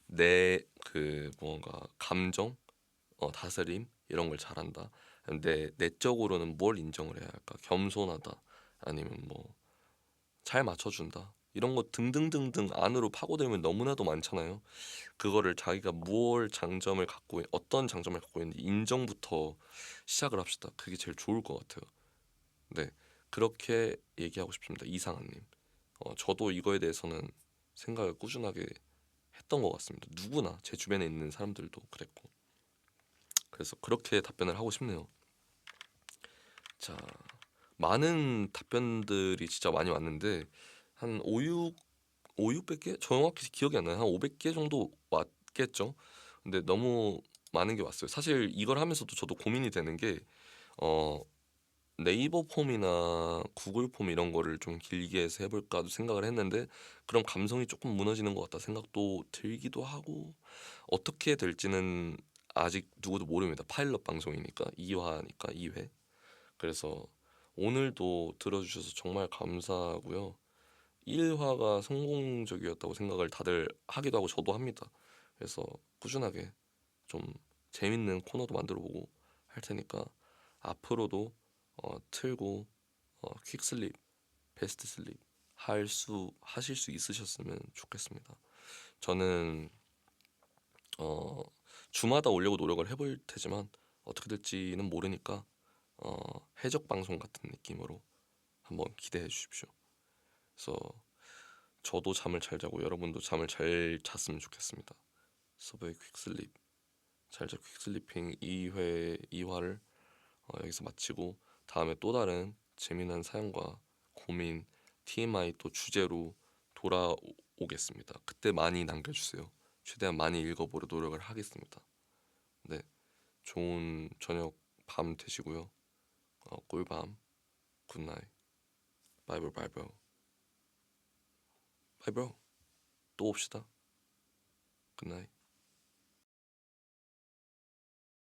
내 그 뭔가 감정, 다스림 이런 걸 잘한다. 내 내적으로는 뭘 인정을 해야 할까? 겸손하다. 아니면 뭐 잘 맞춰준다. 이런 거 등등등등 안으로 파고들면 너무나도 많잖아요. 그거를 자기가 어떤 장점을 갖고 있는지 인정부터 시작을 합시다. 그게 제일 좋을 것 같아요. 네, 그렇게 얘기하고 싶습니다. 이상한님. 저도 이거에 대해서는 생각을 꾸준하게 했던 것 같습니다. 누구나 제 주변에 있는 사람들도 그랬고. 그래서 그렇게 답변을 하고 싶네요. 자, 많은 답변들이 진짜 많이 왔는데 한 500개? 정확히 기억이 안 나요. 한 500개 정도 왔겠죠. 근데 너무 많은 게 왔어요. 사실 이걸 하면서도 저도 고민이 되는 게 어, 네이버 폼이나 구글 폼 이런 거를 좀 길게 해서 해볼까도 생각을 했는데 그럼 감성이 조금 무너지는 것 같다 생각도 들기도 하고 어떻게 될지는 아직 누구도 모릅니다. 파일럿 방송이니까 2화니까 2회. 그래서 오늘도 들어주셔서 정말 감사하고요. 1화가 성공적이었다고 생각을 다들 하기도 하고 저도 합니다. 그래서 꾸준하게 좀 재밌는 코너도 만들어 보고 할 테니까 앞으로도 틀고 퀵슬립, 베스트 슬립 하실 수 있으셨으면 좋겠습니다. 저는 어, 주마다 올려고 노력을 해볼 테지만 어떻게 될지는 모르니까 어, 해적 방송 같은 느낌으로 한번 기대해 주십시오. 그래서 저도 잠을 잘 자고 여러분도 잠을 잘 잤으면 좋겠습니다. 서브의 퀵슬립 잘자 퀵슬리핑 2화를 여기서 마치고 다음에 또 다른 재미난 사연과 고민 TMI 또 주제로 돌아오겠습니다. 그때 많이 남겨주세요. 최대한 많이 읽어보려 노력을 하겠습니다. 네, 좋은 저녁 밤 되시고요. 꿀밤, 굿나잇, 바이블 바이블 바이블 또 봅시다. 굿나잇.